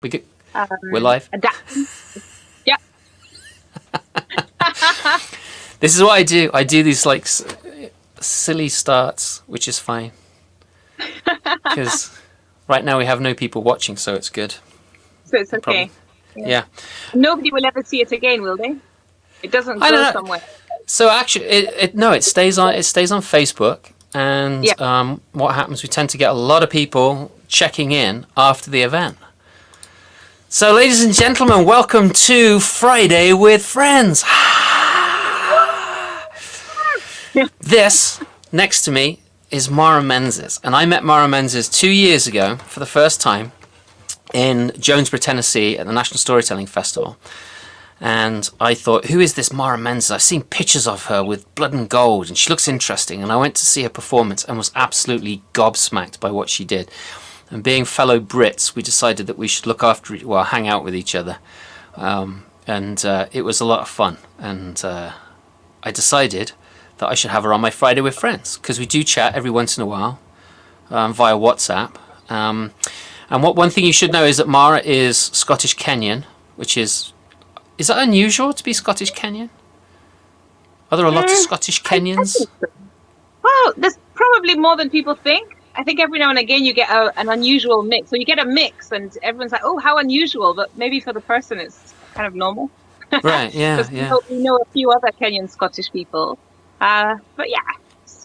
We get, we're live. Adapting. Yeah. This is what I do. I do these like silly starts, which is fine. Because right now we have no people watching, so it's good. So it's okay. Yeah. Nobody will ever see it again, will they? It doesn't go somewhere. So actually, it stays on. It stays on Facebook, and what happens? We tend to get a lot of people checking in after the event. So, ladies and gentlemen, welcome to Friday with Friends. This, next to me, is Mara Menzies. And I met Mara Menzies 2 years ago for the first time in Jonesborough, Tennessee at the National Storytelling Festival. And I thought, who is this Mara Menzies? I've seen pictures of her with blood and gold, and she looks interesting. And I went to see her performance and was absolutely gobsmacked by what she did. And being fellow Brits, we decided that we should look after, hang out with each other. And it was a lot of fun. And I decided that I should have her on my Friday with Friends, because we do chat every once in a while via WhatsApp. And one thing you should know is that Mara is Scottish-Kenyan, which is that unusual to be Scottish-Kenyan? Are there a lot of Scottish-Kenyans? Well, there's probably more than people think. I think every now and again you get an unusual mix. So you get a mix and everyone's like, oh, how unusual. But maybe for the person it's kind of normal. Right, yeah, yeah. We know a few other Kenyan Scottish people. But yeah,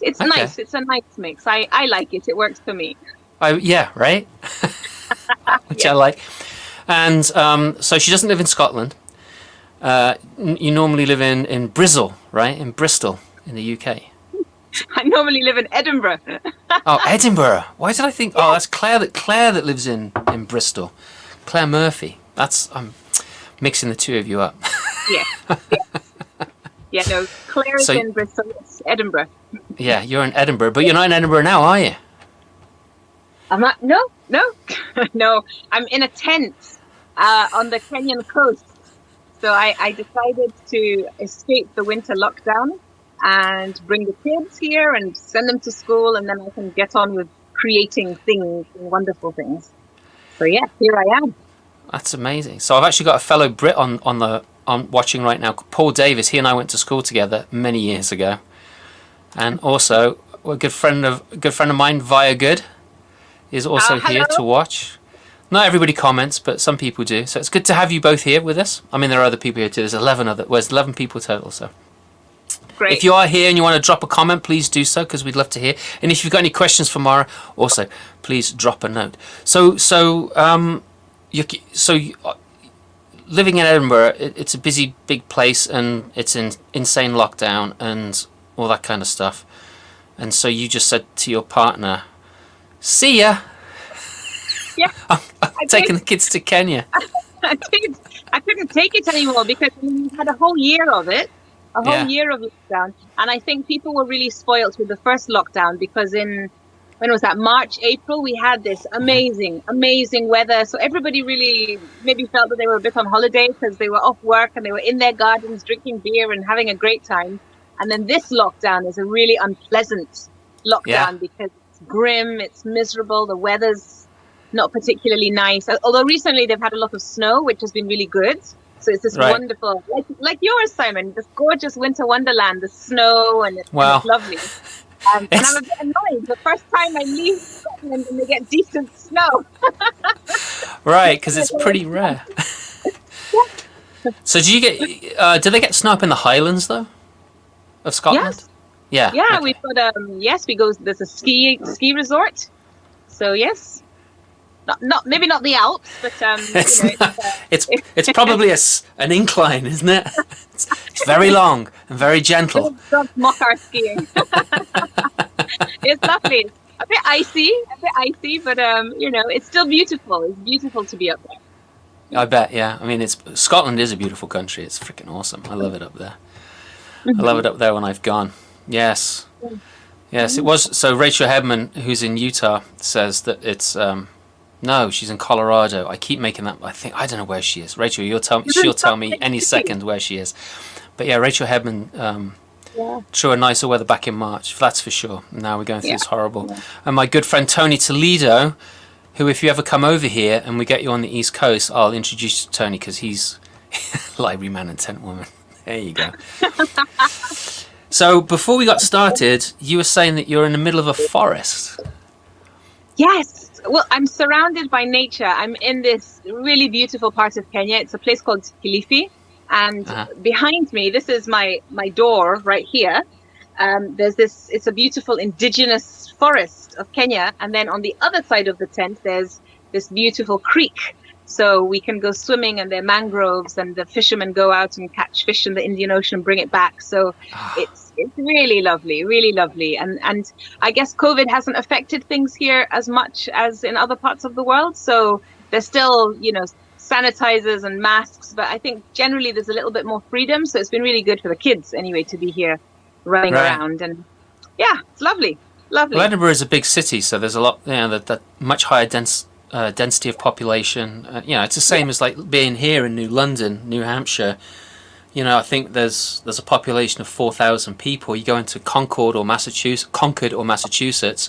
it's Okay. nice. It's a nice mix. I like it. It works for me. Yeah, right? Which I like. And so she doesn't live in Scotland. You normally live in Bristol, right? In Bristol, in the UK. I normally live in Edinburgh. Oh, Edinburgh. Why did I think? Oh, that's Claire that lives in Bristol. Claire Murphy. I'm mixing the two of you up. Yeah. Yeah, no, Claire's in Bristol, it's Edinburgh. Yeah, you're in Edinburgh, but you're not in Edinburgh now, are you? I'm not. No. No. I'm in a tent on the Kenyan coast. So I decided to escape the winter lockdown and bring the kids here and send them to school, and then I can get on with creating things and wonderful things. So yeah, here I am. That's amazing. So I've actually got a fellow Brit on watching right now, Paul Davis. He and I went to school together many years ago, and also a good friend of mine, Via Good, is also here to watch. Not everybody comments, but some people do. So it's good to have you both here with us. I mean, there are other people here too. There's 11 people total. So great. If you are here and you want to drop a comment, please do so, because we'd love to hear. And if you've got any questions for Mara, also please drop a note. So living in Edinburgh, it's a busy, big place, and it's in insane lockdown and all that kind of stuff. And so you just said to your partner, "See ya." Yeah, I'm taking the kids to Kenya. I couldn't take it anymore because we had a whole year of it, year of lockdown, and I think people were really spoilt with the first lockdown because when was that, March, April, we had this amazing weather. So everybody really maybe felt that they were a bit on holiday because they were off work and they were in their gardens drinking beer and having a great time. And then this lockdown is a really unpleasant lockdown because it's grim, it's miserable, the weather's not particularly nice. Although recently they've had a lot of snow, which has been really good. So it's this wonderful, like yours, Simon, this gorgeous winter wonderland, the snow, and it's lovely. And I'm a bit annoyed. The first time I leave Scotland and they get decent snow. Right, because it's pretty rare. So do they get snow up in the Highlands though, of Scotland? Yes. Yeah. We've got there's a ski resort. So yes. Not maybe not the Alps, but it's probably an incline, isn't it? It's very long and very gentle. Don't mock our skiing. It's lovely. It's a bit icy, but it's still beautiful. It's beautiful to be up there. I bet, yeah. I mean, Scotland is a beautiful country. It's freaking awesome. I love it up there. I love it up there when I've gone. Yes, it was. So Rachel Hedman, who's in Utah, says that it's. No, she's in Colorado. I keep making that. I don't know where she is. Rachel, she'll tell me any second where she is. But yeah, Rachel Hedman Truer, nicer weather back in March, that's for sure. Now we're going through this horrible. And my good friend Tony Toledo who, if you ever come over here and we get you on the East Coast, I'll introduce you to Tony because he's library man and tent woman. There you go. So before we got started, you were saying that you're in the middle of a forest. Yes. Well, I'm surrounded by nature. I'm in this really beautiful part of Kenya. It's a place called Kilifi. And behind me, this is my door right here. There's this, it's a beautiful indigenous forest of Kenya. And then on the other side of the tent, there's this beautiful creek. So we can go swimming, and there are mangroves, and the fishermen go out and catch fish in the Indian Ocean and bring it back. So it's really lovely, really lovely. And I guess COVID hasn't affected things here as much as in other parts of the world. So there's still, sanitizers and masks, but I think generally there's a little bit more freedom. So it's been really good for the kids anyway to be here running around. And yeah, it's lovely, lovely. Well, Edinburgh is a big city, so there's a lot, that much higher density of population. It's the same as like being here in New London, New Hampshire. I think there's a population of 4,000 people. You go into Concord or Massachusetts,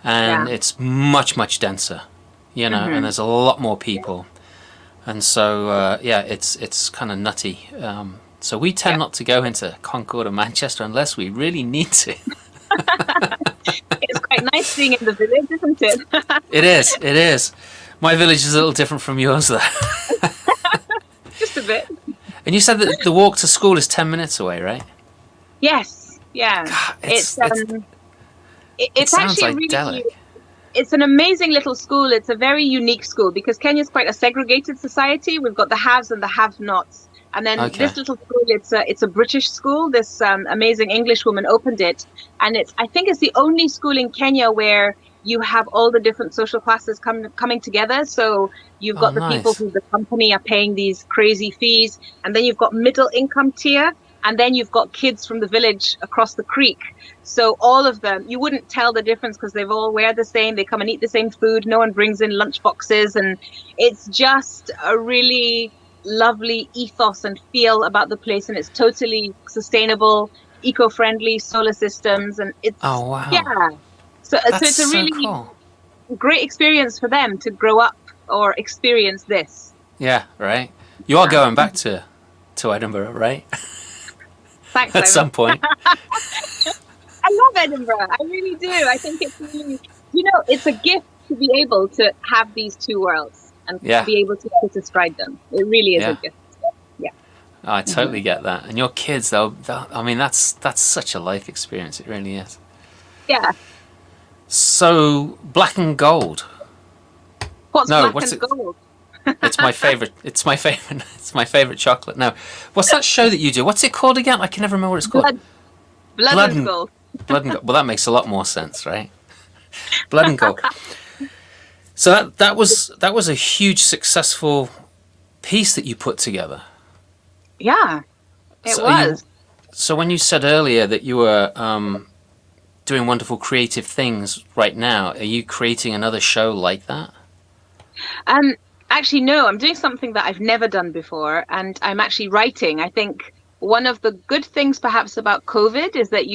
and it's much denser. And there's a lot more people, and so it's kind of nutty. So we tend not to go into Concord or Manchester unless we really need to. It's quite nice being in the village, isn't it? It is. My village is a little different from yours, though. Just a bit. And you said that the walk to school is 10 minutes away, right? Yes, yeah. God, it's sounds actually idyllic. really, it's an amazing little school. It's a very unique school because Kenya's quite a segregated society. We've got the haves and the have-nots. And then this little school, it's a British school. This amazing English woman opened it, and I think it's the only school in Kenya where you have all the different social classes coming together. So you've got the people who the company are paying these crazy fees, and then you've got middle income tier, and then you've got kids from the village across the creek. So all of them, you wouldn't tell the difference because they all wear the same. They come and eat the same food. No one brings in lunch boxes, and it's just a really lovely ethos and feel about the place, and it's totally sustainable, eco-friendly, solar systems, and it's so it's a really great experience for them to grow up or experience this. Yeah, right. You are going back to Edinburgh, right? Thanks. At some point. I love Edinburgh. I really do. I think it's really, it's a gift to be able to have these two worlds. And be able to describe them. It really is a gift. Yeah. I totally get that. And your kids, that's such a life experience. It really is. Yeah. So, black and gold. What's gold? It's my favorite. It's my favorite chocolate. No, what's that show that you do? What's it called again? I can never remember what it's called. Blood and gold. Blood and gold. Well, that makes a lot more sense, right? Blood and gold. So that was a huge successful piece that you put together. Yeah, it was. So when you said earlier that you were doing wonderful creative things right now, are you creating another show like that? Actually, no. I'm doing something that I've never done before, and I'm actually writing. I think one of the good things perhaps about COVID is that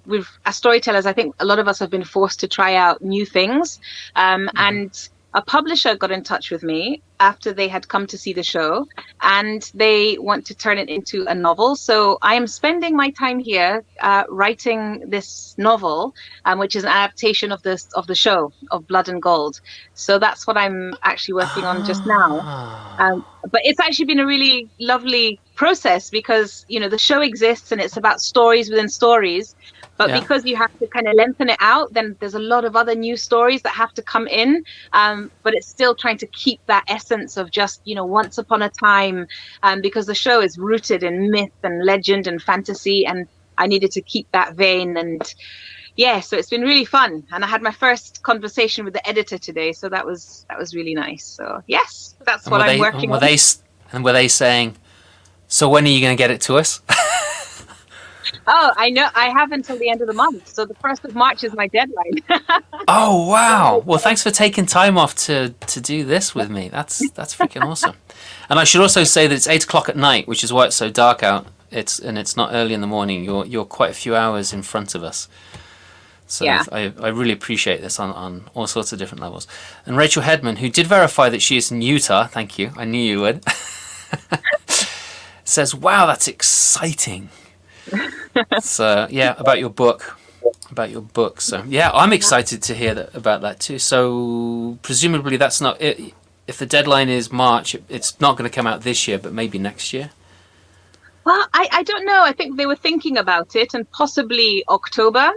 we've as storytellers, I think a lot of us have been forced to try out new things. And a publisher got in touch with me after they had come to see the show, and they want to turn it into a novel. So I am spending my time here writing this novel, which is an adaptation of the show of Blood and Gold. So that's what I'm actually working on just now. But it's actually been a really lovely process because the show exists and it's about stories within stories. But because you have to kind of lengthen it out, then there's a lot of other new stories that have to come in. But it's still trying to keep that essence of just, once upon a time, because the show is rooted in myth and legend and fantasy. And I needed to keep that vein. And so it's been really fun. And I had my first conversation with the editor today. So that was really nice. So, yes, that's what I'm working on. Were they saying, so when are you going to get it to us? Oh, I know. I have until the end of the month. So the 1st of March is my deadline. Oh, wow. Well, thanks for taking time off to do this with me. That's freaking awesome. And I should also say that it's 8 o'clock at night, which is why it's so dark out. It's not early in the morning. You're quite a few hours in front of us. So I really appreciate this on all sorts of different levels. And Rachel Hedman, who did verify that she is in Utah, thank you, I knew you would, says, wow, that's exciting. So, yeah, about your book. So, yeah, I'm excited to hear about that too. So, presumably that's not it. If the deadline is March, it's not going to come out this year, but maybe next year. Well, I don't know. I think they were thinking about it, and possibly October.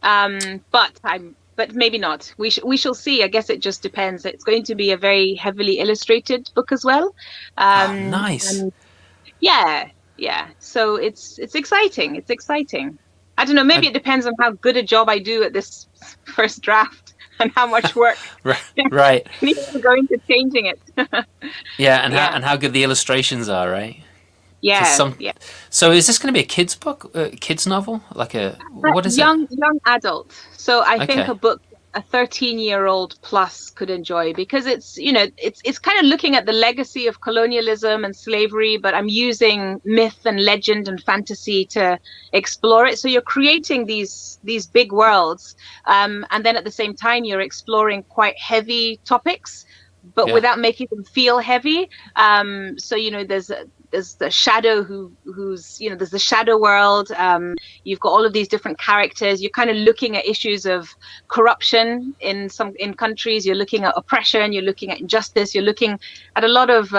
But maybe not. We shall see. I guess it just depends. It's going to be a very heavily illustrated book as well. Nice. And yeah. So it's exciting. It's exciting. I don't know. Maybe it depends on how good a job I do at this first draft and how much work right needs to go into changing it. and how good the illustrations are, right? Yeah. So is this going to be a kids book, kids novel, like what is young adult? So I think Okay. a book a 13-year-old plus could enjoy, because it's kind of looking at the legacy of colonialism and slavery, but I'm using myth and legend and fantasy to explore it. So you're creating these big worlds, and then at the same time you're exploring quite heavy topics, but without making them feel heavy. So there's the shadow who's there's the shadow world. You've got all of these different characters. You're kind of looking at issues of corruption in countries. You're looking at oppression. You're looking at injustice. You're looking at a lot of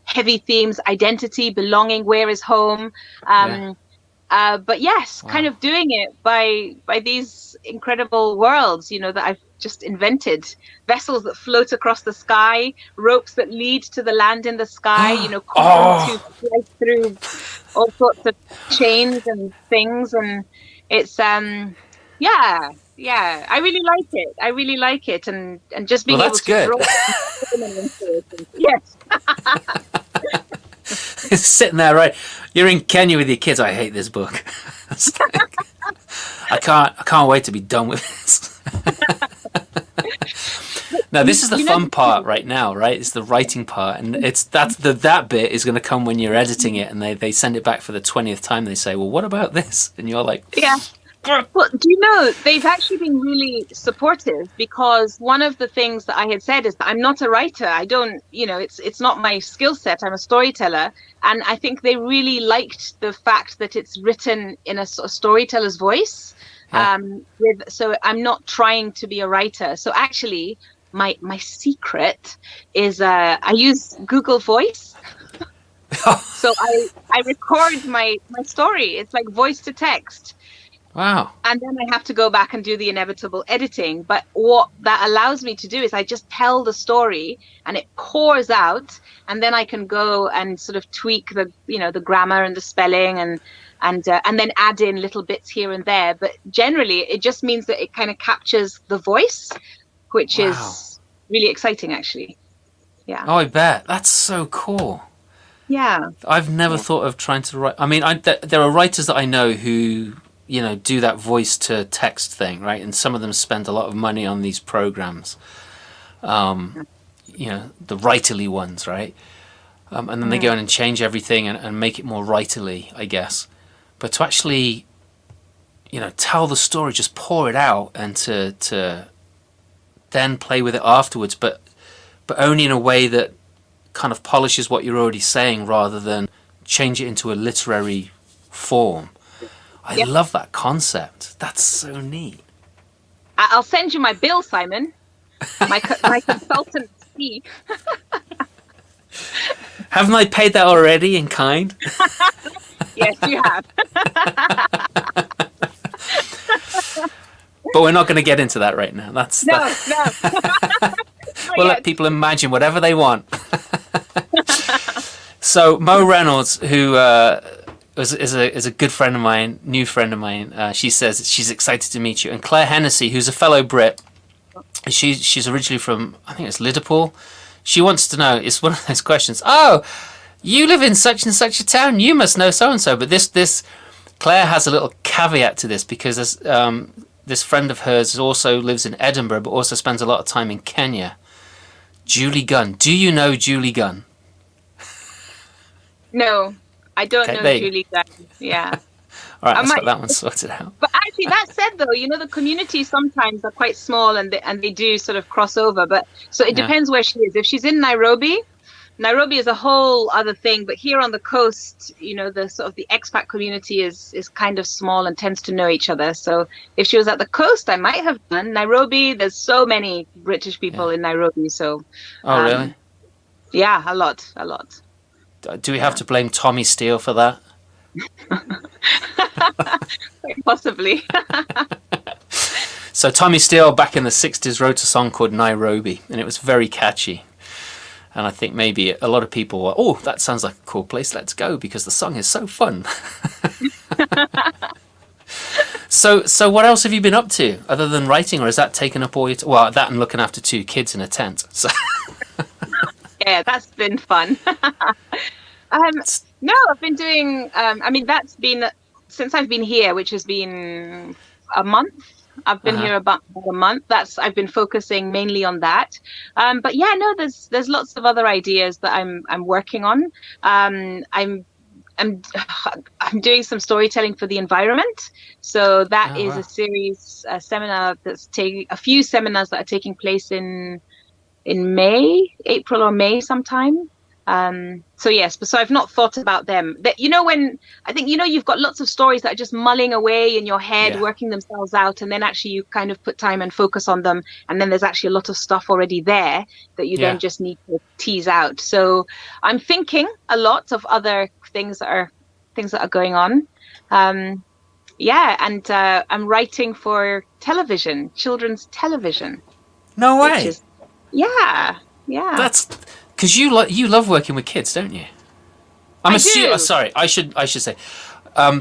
heavy themes: identity, belonging, where is home. But yes, kind of doing it by these incredible worlds, that I've just invented. Vessels that float across the sky, ropes that lead to the land in the sky, cords who fly through all sorts of chains and things. And it's, I really like it. And just being able to draw into it. Yes. Sitting there, right? You're in Kenya with your kids. I hate this book. I can't wait to be done with this. Now, this is the fun part right now, right? It's the writing part, and that bit is going to come when you're editing it, and they send it back for the 20th time. They say, "Well, what about this?" And you're like, "Yeah." Well, do you know, they've actually been really supportive, because one of the things that I had said is that I'm not a writer. I don't, it's not my skill set. I'm a storyteller. And I think they really liked the fact that it's written in a storyteller's voice. Yeah. So I'm not trying to be a writer. So actually, my secret is I use Google Voice. So I record my story. It's like voice to text. Wow. And then I have to go back and do the inevitable editing. But what that allows me to do is I just tell the story and it pours out, and then I can go and sort of tweak the grammar and the spelling and then add in little bits here and there. But generally it just means that it kind of captures the voice, which is really exciting, actually. Yeah. Oh, I bet. That's so cool. Yeah. I've never thought of trying to write. I mean, there are writers that I know who do that voice to text thing, right? And some of them spend a lot of money on these programs, the writerly ones, right? And then they go in and change everything and make it more writerly, I guess. But to actually, tell the story, just pour it out, and to then play with it afterwards, but only in a way that kind of polishes what you're already saying rather than change it into a literary form. I love that concept. That's so neat. I'll send you my bill, Simon. My consultant, Steve. Haven't I paid that already in kind? Yes, you have. But we're not going to get into that right now. No. We'll let people imagine whatever they want. So Mo Reynolds, who is a good friend of mine, new friend of mine, she says she's excited to meet you. And Claire Hennessy, who's a fellow Brit, she's originally from, I think it's Liverpool. She wants to know, it's one of those questions, oh, you live in such and such a town, you must know so-and-so. But this Claire has a little caveat to this, because this friend of hers also lives in Edinburgh, but also spends a lot of time in Kenya. Julie Gunn. Do you know Julie Gunn? No, I don't know Julie Gunn. Yeah. All right, I let's might. get that one sorted out. But actually, that said, though, the communities sometimes are quite small and they do sort of cross over. But so it Yeah, depends where she is. If she's in Nairobi, Nairobi is a whole other thing. But here on the coast, the sort of the expat community is kind of small and tends to know each other. So if she was at the coast, I might have done Nairobi. There's so many British people yeah. in Nairobi. So, Oh, really? yeah, a lot. Do we have Yeah, to blame Tommy Steele for that? possibly. So Tommy Steele back in the 60s wrote a song called Nairobi, and it was very catchy. And I think maybe a lot of people were, oh, that sounds like a cool place, let's go, because the song is so fun. So what else have you been up to other than writing, or has that taken up all your well, that and looking after 2 kids in a tent? So Yeah, that's been fun. No, I've been doing. I mean, that's been since I've been here, which has been a month. I've been uh-huh. here about a month. I've been focusing mainly on that. But yeah, no, there's lots of other ideas that I'm working on. I'm I'm doing some storytelling for the environment. So that Oh, is a wow. series, a seminar that's taking a few seminars that are taking place in April or May sometime. So yes, but so I've not thought about them. That when I think you've got lots of stories that are just mulling away in your head, Yeah. working themselves out, and then actually you kind of put time and focus on them, and then there's actually a lot of stuff already there that you then Yeah. just need to tease out. So I'm thinking a lot of other things that are going on. Yeah, and I'm writing for television, children's television, No which way. is yeah, yeah. That's because you love working with kids, don't you? I'm I assuming. do. Sorry, I should say.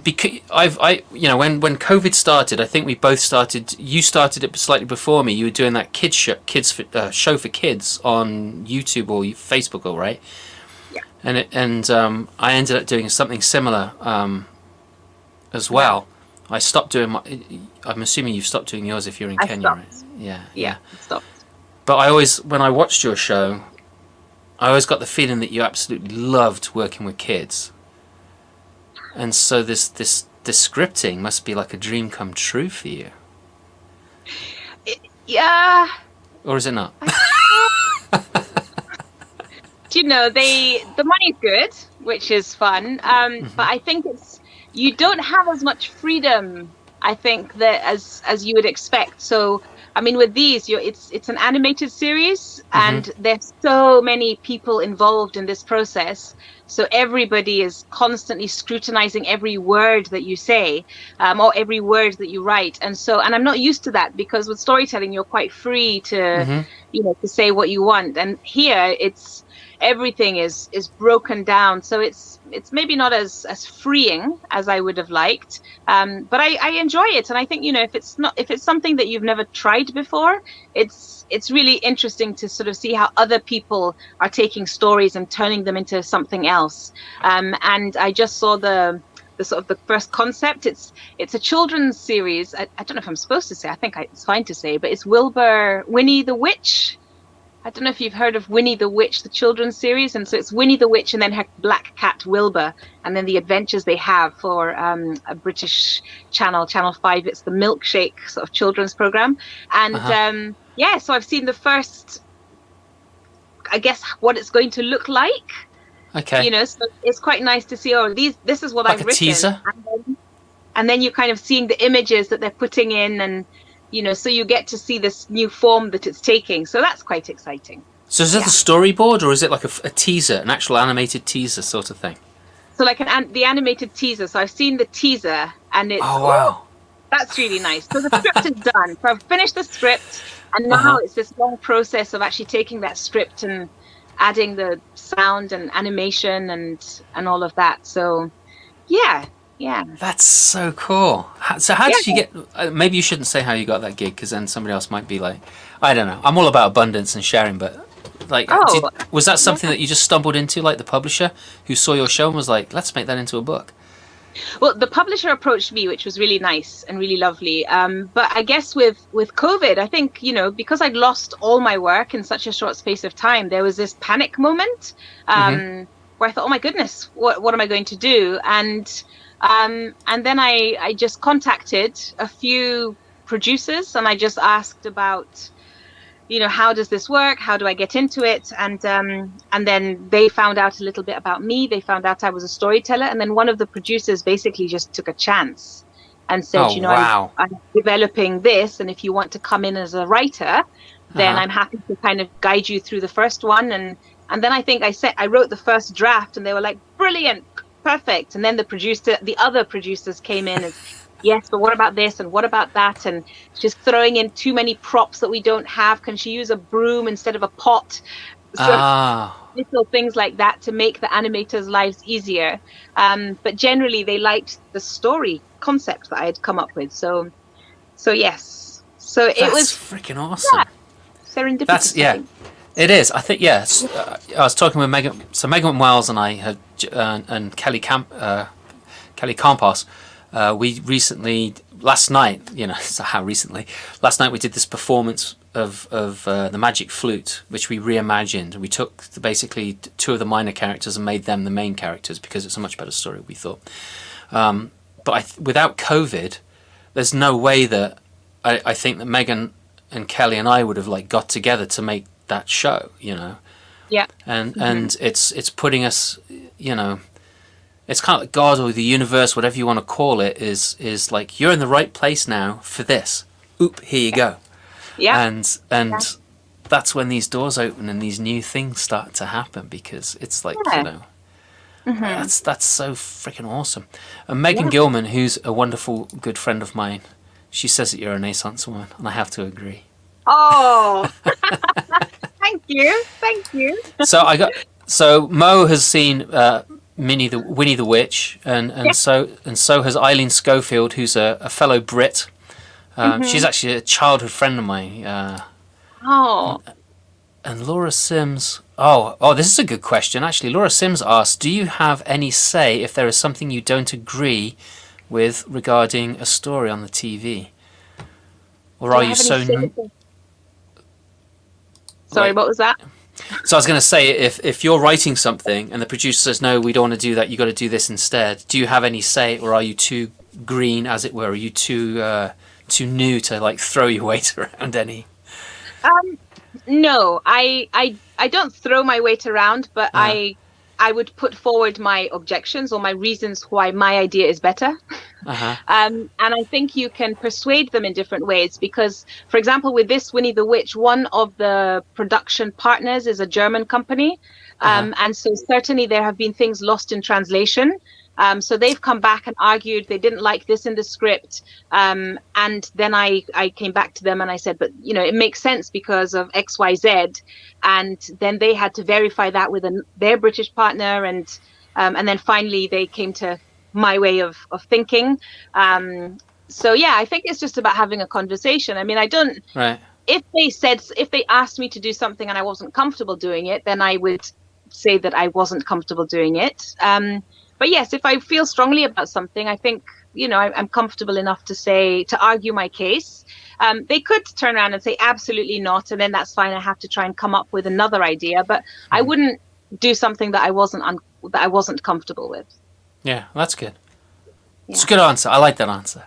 Because when COVID started, I think we both started. You started it slightly before me. You were doing that show for kids on YouTube or Facebook, all right? Yeah. And I ended up doing something similar as Yeah. well. I stopped doing my. I'm assuming you've stopped doing yours if you're in I Kenya, right? stopped. Yeah, Yeah, yeah. stopped. But I always, when I watched your show, I always got the feeling that you absolutely loved working with kids. And so this scripting must be like a dream come true for you. Yeah. Or is it not? The money's good, which is fun. But I think you don't have as much freedom, I think, that as you would expect. So I mean, with these, it's an animated series, and there's so many people involved in this process. So everybody is constantly scrutinizing every word that you say, or every word that you write. And I'm not used to that, because with storytelling, you're quite free to, to say what you want. And here, everything is broken down, so it's maybe not as freeing as I would have liked, but I enjoy it. And I think if it's something that you've never tried before, it's really interesting to sort of see how other people are taking stories and turning them into something else. And I just saw the sort of the first concept. It's a children's series. I don't know if I'm supposed to say. I think it's fine to say, but it's Winnie the Witch. I don't know if you've heard of Winnie the Witch, the children's series. And so it's Winnie the Witch and then her black cat Wilbur, and then the adventures they have for a British channel, Channel 5. It's the Milkshake sort of children's program. And yeah, so I've seen the first, I guess, what it's going to look like. Okay. So it's quite nice to see, this is what Like I've a written. teaser? And then you're kind of seeing the images that they're putting in, and so you get to see this new form that it's taking. So that's quite exciting. So is that the storyboard, or is it like a teaser, an actual animated teaser sort of thing? So like the animated teaser. So I've seen the teaser, and it's wow, that's really nice. So the script is done. So I've finished the script, and now it's this long process of actually taking that script and adding the sound and animation and all of that. So yeah. That's so cool. So how did you get? Maybe you shouldn't say how you got that gig, because then somebody else might be like, I don't know. I'm all about abundance and sharing, but like, was that something that you just stumbled into, like the publisher who saw your show and was like, let's make that into a book? Well, the publisher approached me, which was really nice and really lovely. But I guess with COVID, I think, because I'd lost all my work in such a short space of time, there was this panic moment where I thought, oh my goodness, what am I going to do? And And then I just contacted a few producers and I just asked about, how does this work? How do I get into it? And then they found out a little bit about me. They found out I was a storyteller. And then one of the producers basically just took a chance and said, Oh, wow. I'm developing this. And if you want to come in as a writer, then I'm happy to kind of guide you through the first one. And then I think I wrote the first draft and they were like, brilliant, perfect. And then the other producers came in and yes, but what about this and what about that? And she's throwing in too many props that we don't have. Can she use a broom instead of a pot? So little things like that to make the animators' lives easier. But generally, they liked the story concept that I had come up with. So yes. So it was freaking awesome. Yeah, serendipitous. It is. I think yes. I was talking with Megan. So Megan Wells and I had and Kelly Campos. We recently, last night, so how recently? Last night we did this performance of the Magic Flute, which we reimagined. We took basically two of the minor characters and made them the main characters because it's a much better story, we thought. But without COVID, there's no way that I think that Megan and Kelly and I would have got together to make that show, Yeah. And it's putting us, it's kind of like God or the universe, whatever you want to call it, is like, you're in the right place now for this. Oop, here you go. Yeah. And that's when these doors open and these new things start to happen, because it's like, that's so freaking awesome. And Megan Gilman, who's a wonderful good friend of mine, she says that you're a Renaissance woman, and I have to agree. Oh, thank you. So Mo has seen Winnie the Witch, and so has Eileen Schofield, who's a fellow Brit. She's actually a childhood friend of mine. And Laura Sims. Oh, this is a good question. Actually, Laura Sims asked, "Do you have any say if there is something you don't agree with regarding a story on the TV, or are you so?" Sorry, what was that? So I was going to say, if you're writing something and the producer says, no, we don't want to do that, you got to do this instead, do you have any say, or are you too green, as it were? Are you too new to throw your weight around any? No, I don't throw my weight around, but I would put forward my objections or my reasons why my idea is better. And I think you can persuade them in different ways because, for example, with this Winnie the Witch, one of the production partners is a German company. And so certainly there have been things lost in translation. So they've come back and argued they didn't like this in the script. And then I came back to them and I said, but, it makes sense because of X, Y, Z. And then they had to verify that with their British partner. And then finally they came to my way of thinking. So, yeah, I think it's just about having a conversation. I mean, I don't. Right. If they asked me to do something and I wasn't comfortable doing it, then I would say that I wasn't comfortable doing it. But yes, if I feel strongly about something, I think, I'm comfortable enough to argue my case. They could turn around and say, absolutely not. And then that's fine. I have to try and come up with another idea. But I wouldn't do something that I wasn't comfortable with. Yeah, that's good. Yeah. It's a good answer. I like that answer.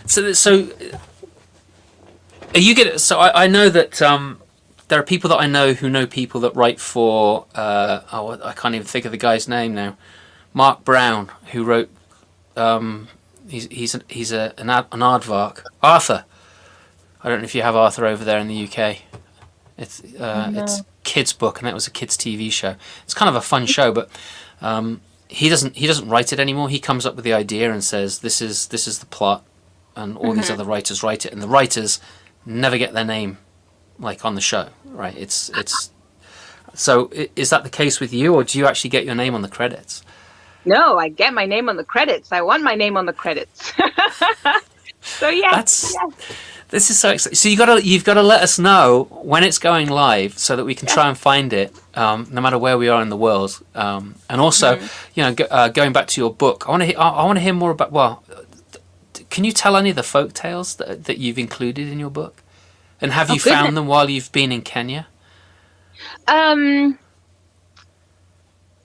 So are you good? So I know that there are people that I know who know people that write for. I can't even think of the guy's name now. Mark Brown, who wrote. He's an aardvark. Arthur. I don't know if you have Arthur over there in the UK. It's a kids book, and it was a kids TV show. It's kind of a fun show, but he doesn't write it anymore. He comes up with the idea and says, "This is the plot," and all these other writers write it, and the writers never get their name on the show, right? It's so is that the case with you, or do you actually get your name on the credits? No, I get my name on the credits. I want my name on the credits. So yes. This is so exciting. So you've got to let us know when it's going live so that we can try and find it, no matter where we are in the world. And also, going back to your book, I want to hear more about. Well, can you tell any of the folk tales that you've included in your book? And have you found them while you've been in Kenya?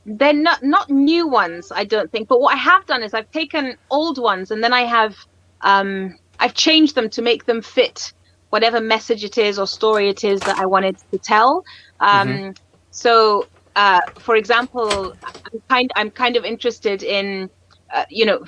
they're not new ones, I don't think. But what I have done is I've taken old ones and then I've changed them to make them fit whatever message it is or story it is that I wanted to tell. Mm-hmm. So, for example, I'm kind of interested in, you know,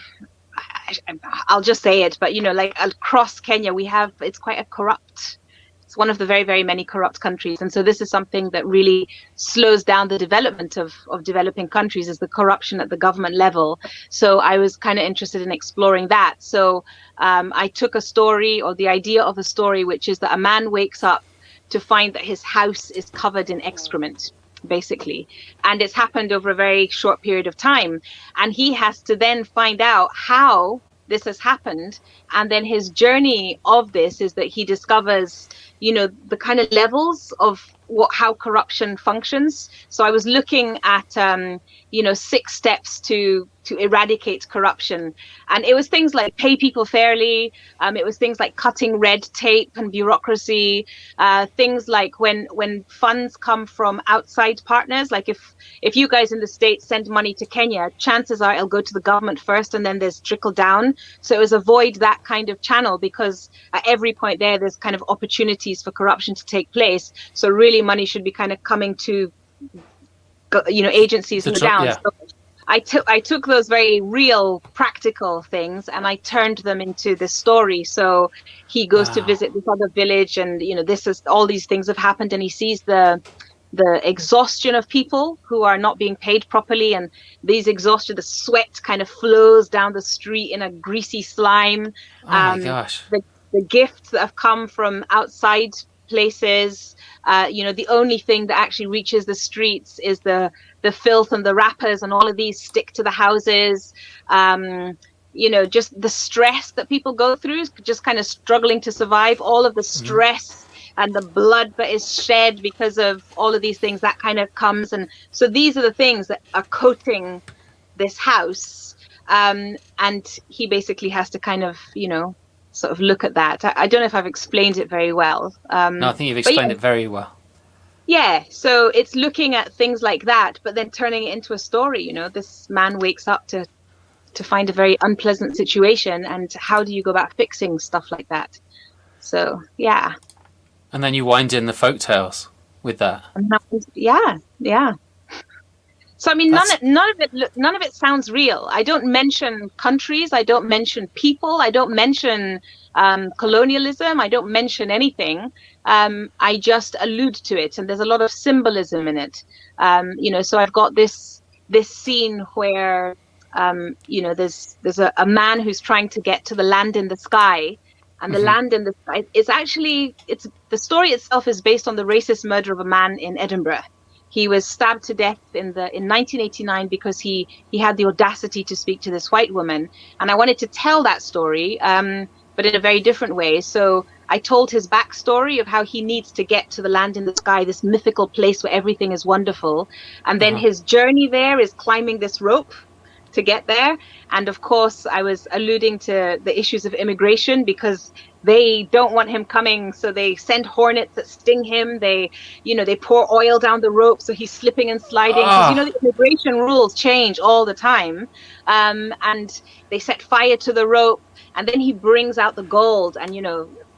I'll just say it, but like across Kenya, it's quite a corrupt. It's one of the very, very many corrupt countries, and so this is something that really slows down the development of developing countries, is the corruption at the government level. So I was kind of interested in exploring that. So I took a story, or the idea of a story, which is that a man wakes up to find that his house is covered in excrement, basically, and it's happened over a very short period of time, and he has to then find out how this has happened. And then his journey of this is that he discovers the kind of levels of how corruption functions. So I was looking at 6 steps to eradicate corruption, and it was things like pay people fairly. It was things like cutting red tape and bureaucracy, things like when funds come from outside partners, like if you guys in the States send money to Kenya, chances are it'll go to the government first and then there's trickle down. So it was avoid that kind of channel, because at every point there's kind of opportunities for corruption to take place. So really money should be kind of coming to agencies in the down. Yeah. So I took those very real, practical things and I turned them into this story. So he goes to visit this other village, and all these things have happened, and he sees the exhaustion of people who are not being paid properly, and these exhaustion, the sweat kind of flows down the street in a greasy slime. Oh my gosh. The gifts that have come from outside places, the only thing that actually reaches the streets is the filth and the wrappers, and all of these stick to the houses. Just the stress that people go through, just kind of struggling to survive, all of the stress and the blood that is shed because of all of these things, that kind of comes. And so these are the things that are coating this house. And he basically has to kind of, sort of look at that. I don't know if I've explained it very well. No, I think you've explained it very well. Yeah, so it's looking at things like that, but then turning it into a story. This man wakes up to find a very unpleasant situation, and how do you go about fixing stuff like that? So, yeah. And then you wind in the folktales with that. Yeah. So I mean, none of it sounds real. I don't mention countries. I don't mention people. I don't mention colonialism. I don't mention anything. I just allude to it, and there's a lot of symbolism in it. So I've got this scene where there's a man who's trying to get to the land in the sky. And the land in the sky, the story itself is based on the racist murder of a man in Edinburgh. He was stabbed to death in 1989 because he had the audacity to speak to this white woman. And I wanted to tell that story, but in a very different way. So I told his backstory of how he needs to get to the land in the sky, this mythical place where everything is wonderful. And then his journey there is climbing this rope to get there. And of course, I was alluding to the issues of immigration, because they don't want him coming, so they send hornets that sting him. They pour oil down the rope, so he's slipping and sliding. Because the immigration rules change all the time, and they set fire to the rope. And then he brings out the gold, and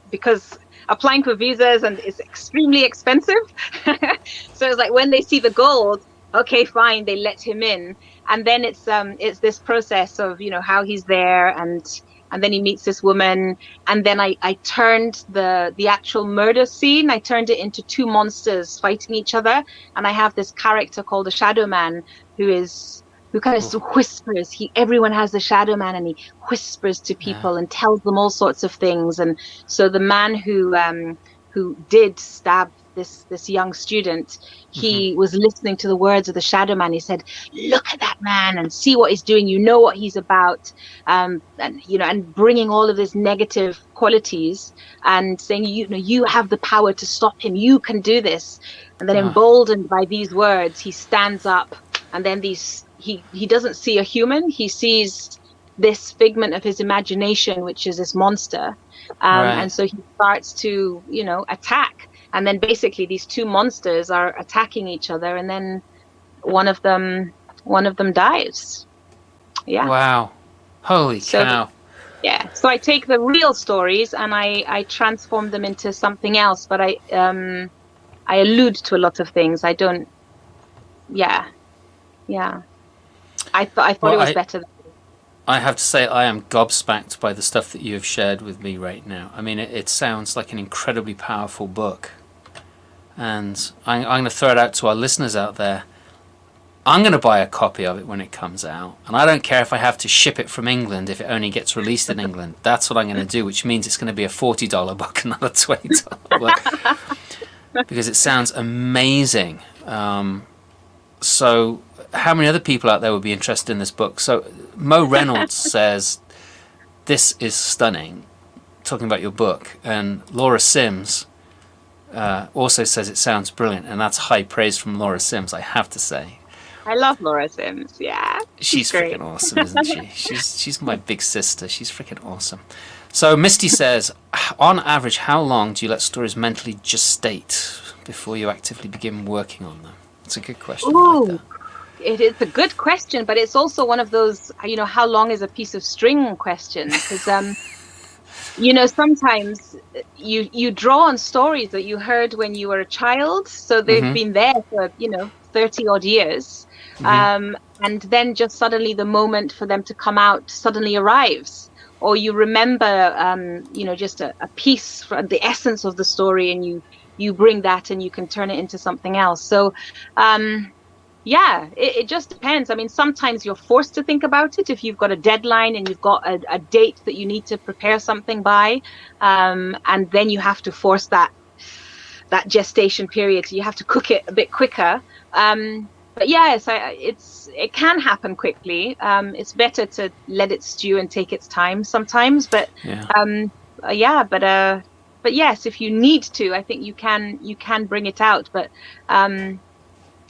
because applying for visas and is extremely expensive, so it's like when they see the gold, okay, fine, they let him in. And then it's this process of how he's there, and then he meets this woman, and then I turned the actual murder scene, I turned it into 2 monsters fighting each other, and I have this character called the Shadow Man who kind of whispers. Everyone has the Shadow Man, and he whispers to people and tells them all sorts of things. And so the man who did stab this young student, he was listening to the words of the Shadow Man. He said, "Look at that man and see what he's doing. You know what he's about," and bringing all of his negative qualities and saying, you have the power to stop him. You can do this. And then emboldened by these words, he stands up, and then he doesn't see a human. He sees this figment of his imagination, which is this monster. And so he starts to, attack. And then basically these 2 monsters are attacking each other. And then one of them one of them dies. Yeah. Wow. Holy cow. Yeah. So I take the real stories and I transform them into something else, but I allude to a lot of things. I don't. Yeah. Yeah. I thought it was better. I have to say, I am gobsmacked by the stuff that you have shared with me right now. I mean, it sounds like an incredibly powerful book. And I'm going to throw it out to our listeners out there. I'm going to buy a copy of it when it comes out. And I don't care if I have to ship it from England if it only gets released in England. That's what I'm going to do, which means it's going to be a $40 book, not a $20 book. Because it sounds amazing. So how many other people out there would be interested in this book? So Mo Reynolds says, this is stunning, talking about your book. And Laura Sims also says it sounds brilliant. And that's high praise from Laura Sims, I have to say. I love Laura Sims, yeah. She's freaking awesome, isn't she? She's my big sister. She's freaking awesome. So Misty says, on average, how long do you let stories mentally gestate before you actively begin working on them? It's a good question. Ooh, it is a good question, but it's also one of those, how long is a piece of string questions? Because, sometimes you draw on stories that you heard when you were a child. So they've been there for, 30 odd years. And then just suddenly the moment for them to come out suddenly arrives. Or you remember, just a piece from the essence of the story, and you bring that and you can turn it into something else. So, it just depends. I mean, sometimes you're forced to think about it if you've got a deadline and you've got a date that you need to prepare something by, and then you have to force that gestation period. You have to cook it a bit quicker. But yes, it can happen quickly. It's better to let it stew and take its time sometimes. But but yes, if you need to, I think you can bring it out. But I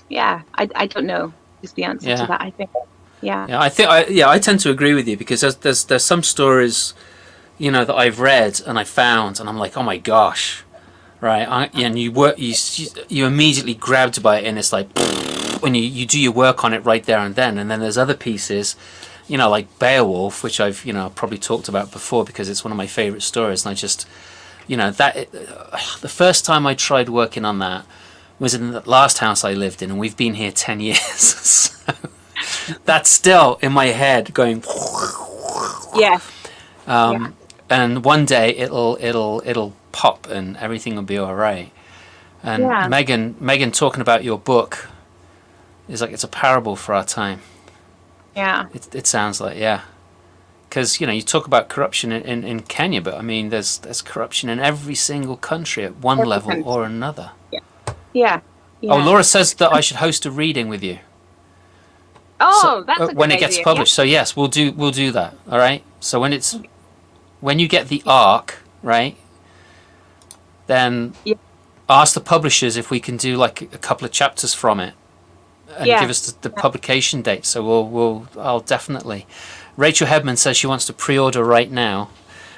don't know is the answer to that. I think. I tend to agree with you, because there's some stories, that I've read and I found, and I'm like, oh my gosh, right? And you immediately grabbed by it, and it's like when you do your work on it right there and then. And then there's other pieces, like Beowulf, which I've probably talked about before because it's one of my favorite stories, and I just the first time I tried working on that was in the last house I lived in, and we've been here 10 years. So that's still in my head going. Yeah. And one day it'll pop and everything will be all right. And Megan, talking about your book is like it's a parable for our time. Yeah. It sounds like, yeah. Because you talk about corruption in Kenya, but I mean there's corruption in every single country at one level or another. Yeah. Oh, Laura says that I should host a reading with you. Oh, that's a good when it gets idea, published. So yes, we'll do that. All right. So when you get the arc, right, then ask the publishers if we can do like a couple of chapters from it, and give us the publication date. So I'll definitely. Rachel Hedman says she wants to pre-order right now.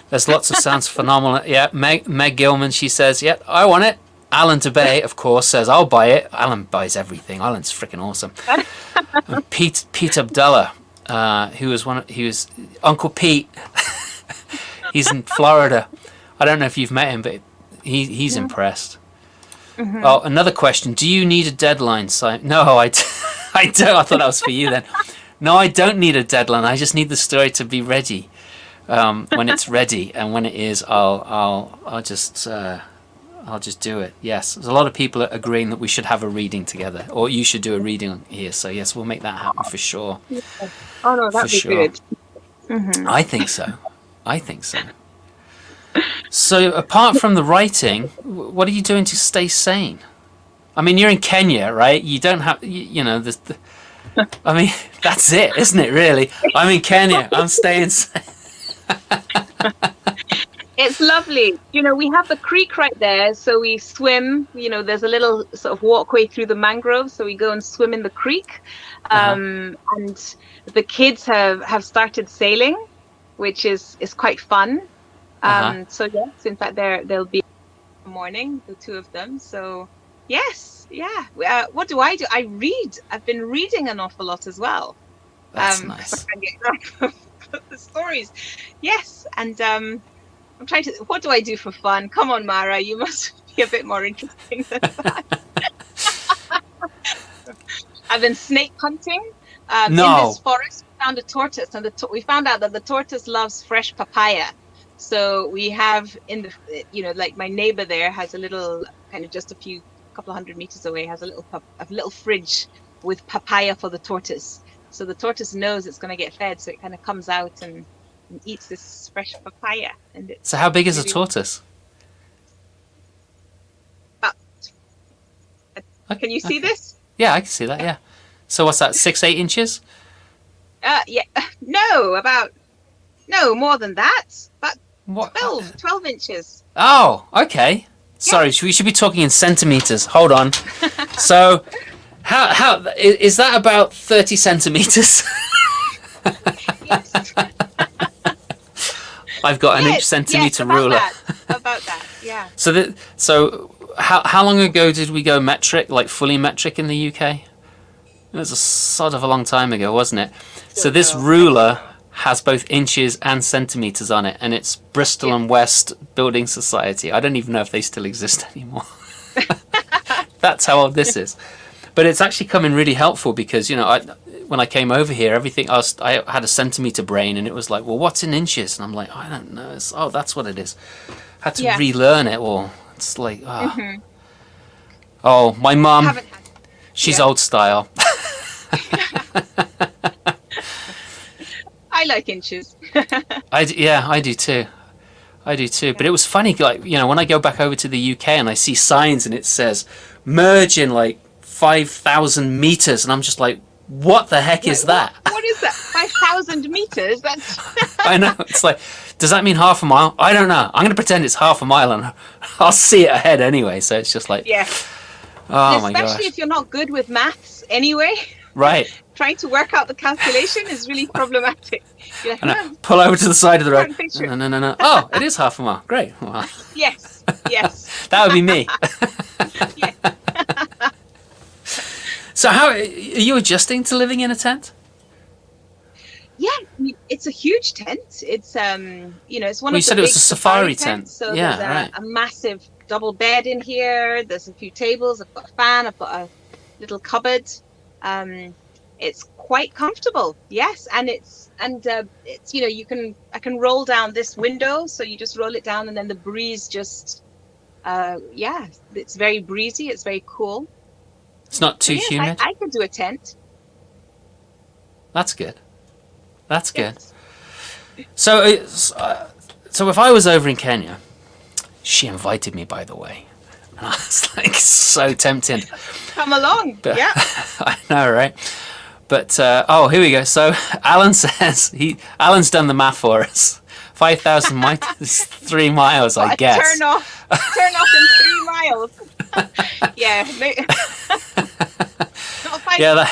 There's lots of sounds phenomenal. Yeah, Meg Gilman, she says, yeah, I want it. Alan DeBay, of course, says I'll buy it. Alan buys everything. Alan's freaking awesome. And Pete Abdullah, he was Uncle Pete. He's in Florida. I don't know if you've met him, but he's impressed. Mm-hmm. Oh, another question. Do you need a deadline, Simon? No, I don't. I thought that was for you then. No, I don't need a deadline. I just need the story to be ready when it's ready, and when it is, I'll just do it. Yes, there's a lot of people agreeing that we should have a reading together, or you should do a reading here. So yes, we'll make that happen for sure. Yeah. Oh no, that'd be good. Mm-hmm. I think so. So apart from the writing, what are you doing to stay sane? I mean, you're in Kenya, right? You don't have, I mean, that's it, isn't it, really? I'm in Kenya. I'm staying safe. It's lovely. We have the creek right there, so we swim. There's a little sort of walkway through the mangroves, so we go and swim in the creek. And the kids have started sailing, which is quite fun. So yes, in fact, they'll be in the morning, the two of them. So yes. yeah. What do? I read. I've been reading an awful lot as well. That's 'Cause nice. I can't get enough of the stories. Yes, and I'm trying to. What do I do for fun? Come on, Mara, you must be a bit more interesting than that. I've been snake hunting. In this No. forest, we found a tortoise, and we found out that the tortoise loves fresh papaya. So we have like my neighbor there has a little kind of just couple of 100 meters away, has a little fridge with papaya for the tortoise. So the tortoise knows it's going to get fed, so it kind of comes out and eats this fresh papaya. And So how big is a really tortoise? Can you see this? Yeah, I can see that. Yeah. So what's that? 6, 8 inches? Yeah. No, more than that. About What? 12 inches. Oh, okay. Sorry, we should be talking in centimeters. Hold on. So, how is that about 30 centimeters? Yes. I've got an inch centimeter ruler. About that, yeah. So how long ago did we go metric, like fully metric in the UK? It was a sort of a long time ago, wasn't it? So this ruler has both inches and centimeters on it, and it's Bristol and West Building Society. I don't even know if they still exist anymore. That's how old this is. But it's actually come in really helpful because, when I came over here, I had a centimeter brain, and it was like, well, what's in inches? And I'm like, I don't know. That's what it is. Had to relearn it all. It's like, oh, my mum, she's old style. I like inches. I do too. But it was funny, like, when I go back over to the UK and I see signs and it says merge in like 5,000 meters, and I'm just like, what the heck is that? What is that? 5,000 meters? That's. I know. It's like, does that mean half a mile? I don't know. I'm going to pretend it's half a mile, and I'll see it ahead anyway. So it's just like, oh my gosh. Especially if you're not good with maths anyway. Right. Trying to work out the calculation is really problematic. You're like, pull over to the side of the road. No. Oh, it is half a mile. Great. Well, yes. that would be me. Yeah. So how are you adjusting to living in a tent? Yeah, it's a huge tent. It's it's one of the you said it was a safari tent. So yeah, there's a massive double bed in here. There's a few tables. I've got a fan. I've got a little cupboard. It's quite comfortable. Yes, and it's I can roll down this window, so you just roll it down, and then the breeze just it's very breezy. It's very cool. It's not too humid. I could do a tent. That's good. That's good. Yes. So if I was over in Kenya, she invited me, by the way, and I was like so tempted. Come along. But, yeah. I know, right? But here we go. So Alan says Alan's done the math for us. 5,000 miles is 3 miles, I guess. Turn off in 3 miles. Yeah. Not 5. Yeah.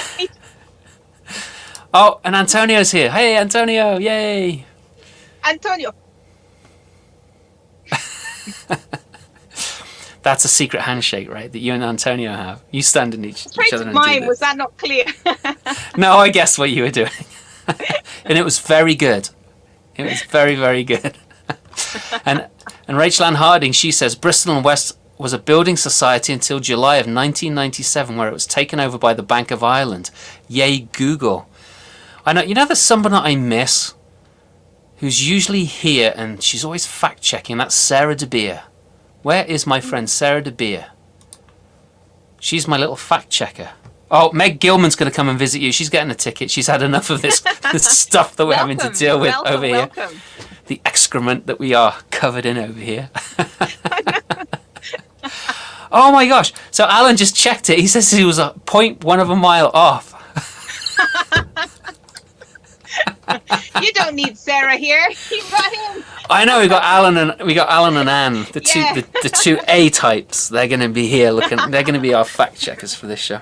Oh, and Antonio's here. Hey, Antonio! Yay! Antonio. That's a secret handshake, right? That you and Antonio have. You stand in each other. Mine, was that not clear? No, I guessed what you were doing, and it was very good. It was very, very good. And Rachel Ann Harding, she says Bristol and West was a building society until July of 1997, where it was taken over by the Bank of Ireland. Yay, Google! I know. There's someone that I miss, who's usually here, and she's always fact checking. That's Sarah De Beer. Where is my friend Sarah De Beer? She's my little fact checker. Oh, Meg Gilman's going to come and visit you. She's getting a ticket. She's had enough of this stuff that we're having to deal with over here. The excrement that we are covered in over here. Oh my gosh. So Alan just checked it. He says he was 0.1 of a mile off. You don't need Sarah here. You got him. I know we got Alan and Anne, the two A types. They're going to be here looking. They're going to be our fact checkers for this show.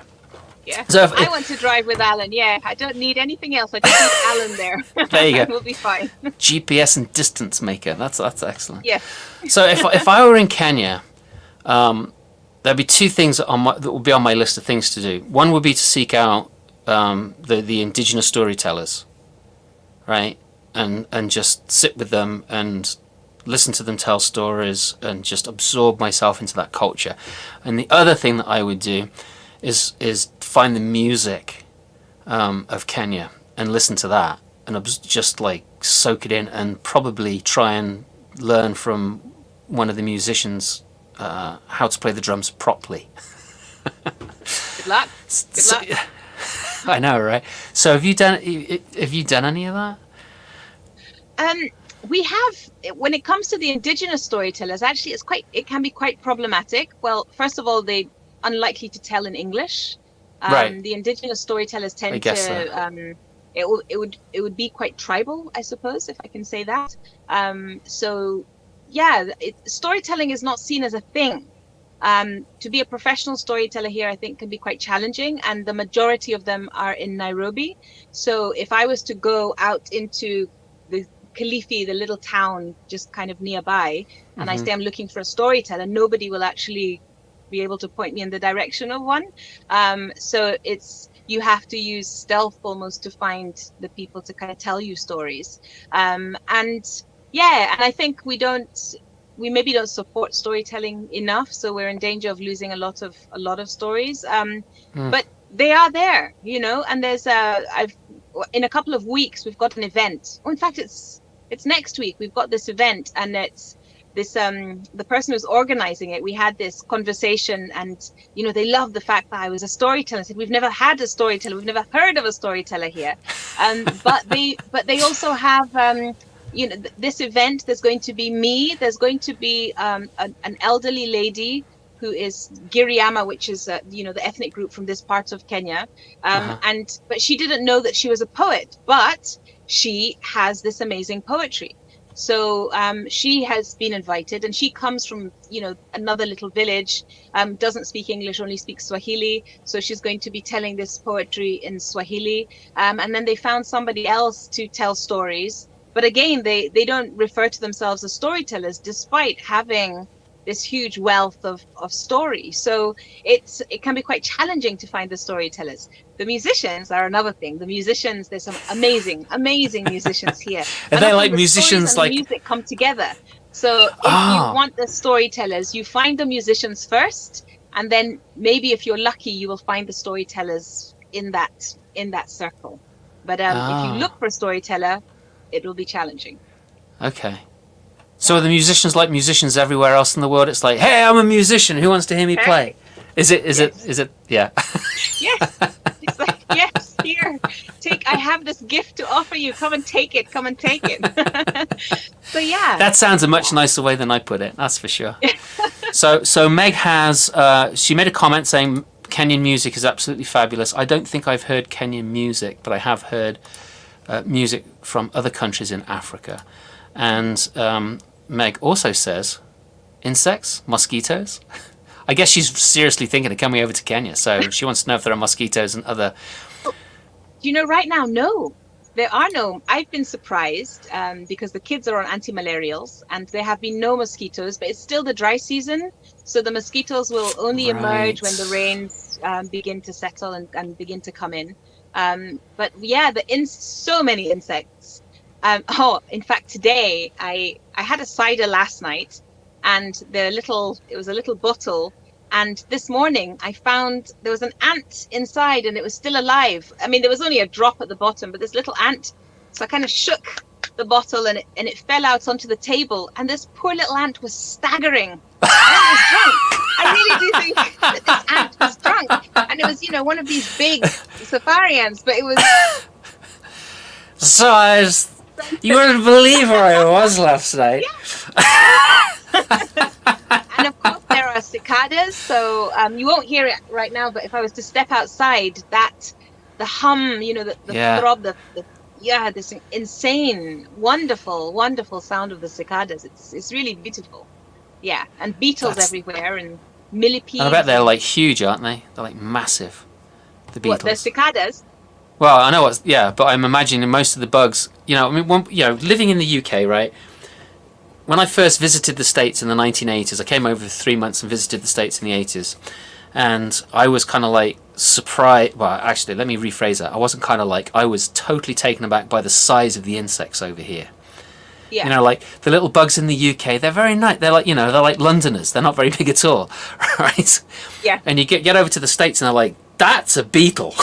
Yeah. So I want to drive with Alan. Yeah, I don't need anything else. I just need Alan there. There you go. We'll be fine. GPS and distance maker. That's excellent. Yeah. So if I were in Kenya, the there'd be two things that would be on my list of things to do. One would be to seek out the indigenous storytellers, right, and just sit with them and listen to them tell stories and just absorb myself into that culture. And the other thing that I would do is find the music of Kenya and listen to that and just like soak it in, and probably try and learn from one of the musicians how to play the drums properly. Good luck. Good luck. I know, right? So have you done any of that? We have, when it comes to the indigenous storytellers, actually it can be quite problematic. Well, first of all, they're unlikely to tell in English. Right. The indigenous storytellers tend to it would be quite tribal, I suppose, if I can say that. So yeah, storytelling is not seen as a thing. To be a professional storyteller here, I think, can be quite challenging, and the majority of them are in Nairobi. So if I was to go out into the Kilifi, the little town just kind of nearby, and I say I'm looking for a storyteller, nobody will actually be able to point me in the direction of one. So you have to use stealth almost to find the people to kind of tell you stories. And I think we maybe don't support storytelling enough, so we're in danger of losing a lot of stories. But they are there, and there's in a couple of weeks we've got an event. In fact, it's next week. We've got this event, and it's this the person who's organizing it. We had this conversation, and they love the fact that I was a storyteller. I said, we've never had a storyteller, we've never heard of a storyteller here. But they also have this event. There's going to be me, there's going to be an elderly lady who is Giriama, which is the ethnic group from this part of Kenya, but she didn't know that she was a poet, but she has this amazing poetry. So she has been invited, and she comes from another little village, doesn't speak English, only speaks Swahili. So she's going to be telling this poetry in Swahili, and then they found somebody else to tell stories. But again, they don't refer to themselves as storytellers, despite having this huge wealth of stories. So it can be quite challenging to find the storytellers. The musicians are another thing. The musicians, there's some amazing musicians here. Are they like musicians like music come together? So if you want the storytellers, you find the musicians first, and then maybe if you're lucky, you will find the storytellers in that circle. But if you look for a storyteller, it will be challenging. Okay. So are the musicians like musicians everywhere else in the world? It's like, hey, I'm a musician. Who wants to hear me play? Is it? Yeah. Yes. It's like, yes, here, I have this gift to offer you. Come and take it. So yeah. That sounds a much nicer way than I put it. That's for sure. So Meg has, she made a comment saying Kenyan music is absolutely fabulous. I don't think I've heard Kenyan music, but I have heard music from other countries in Africa. And Meg also says, insects, mosquitoes. I guess she's seriously thinking of coming over to Kenya, so she wants to know if there are mosquitoes and other... Right now, no. There are no... I've been surprised because the kids are on anti-malarials, and there have been no mosquitoes, but it's still the dry season, so the mosquitoes will only emerge when the rains begin to settle and begin to come in. But yeah, so many insects. In fact, today I had a cider last night, and it was a little bottle, and this morning I found there was an ant inside, and it was still alive. I mean, there was only a drop at the bottom, but this little ant. So I kind of shook the bottle, and it fell out onto the table, and this poor little ant was staggering. And it was drunk. I really do think that this ant was drunk, and it was one of these big safari ants, but it was. So you wouldn't believe where I was last night. And of course there are cicadas, so you won't hear it right now, but if I was to step outside, the hum, the throb, this insane, wonderful sound of the cicadas. It's really beautiful. Yeah, and beetles everywhere, and millipedes. And I bet they're like huge, aren't they? They're like massive. The beetles. What, the cicadas? Well, I know but I'm imagining most of the bugs, living in the UK, right? when I first visited the States in the 1980s, I came over for 3 months and visited the States in the 80s. And I was kind of like surprised. Well, actually, let me rephrase that. I wasn't kind of like, I was totally taken aback by the size of the insects over here. Yeah. You know, like the little bugs in the UK, they're very nice. They're like, you know, they're like Londoners. They're not very big at all, right? Yeah. And you get over to the States and they're like, that's a beetle,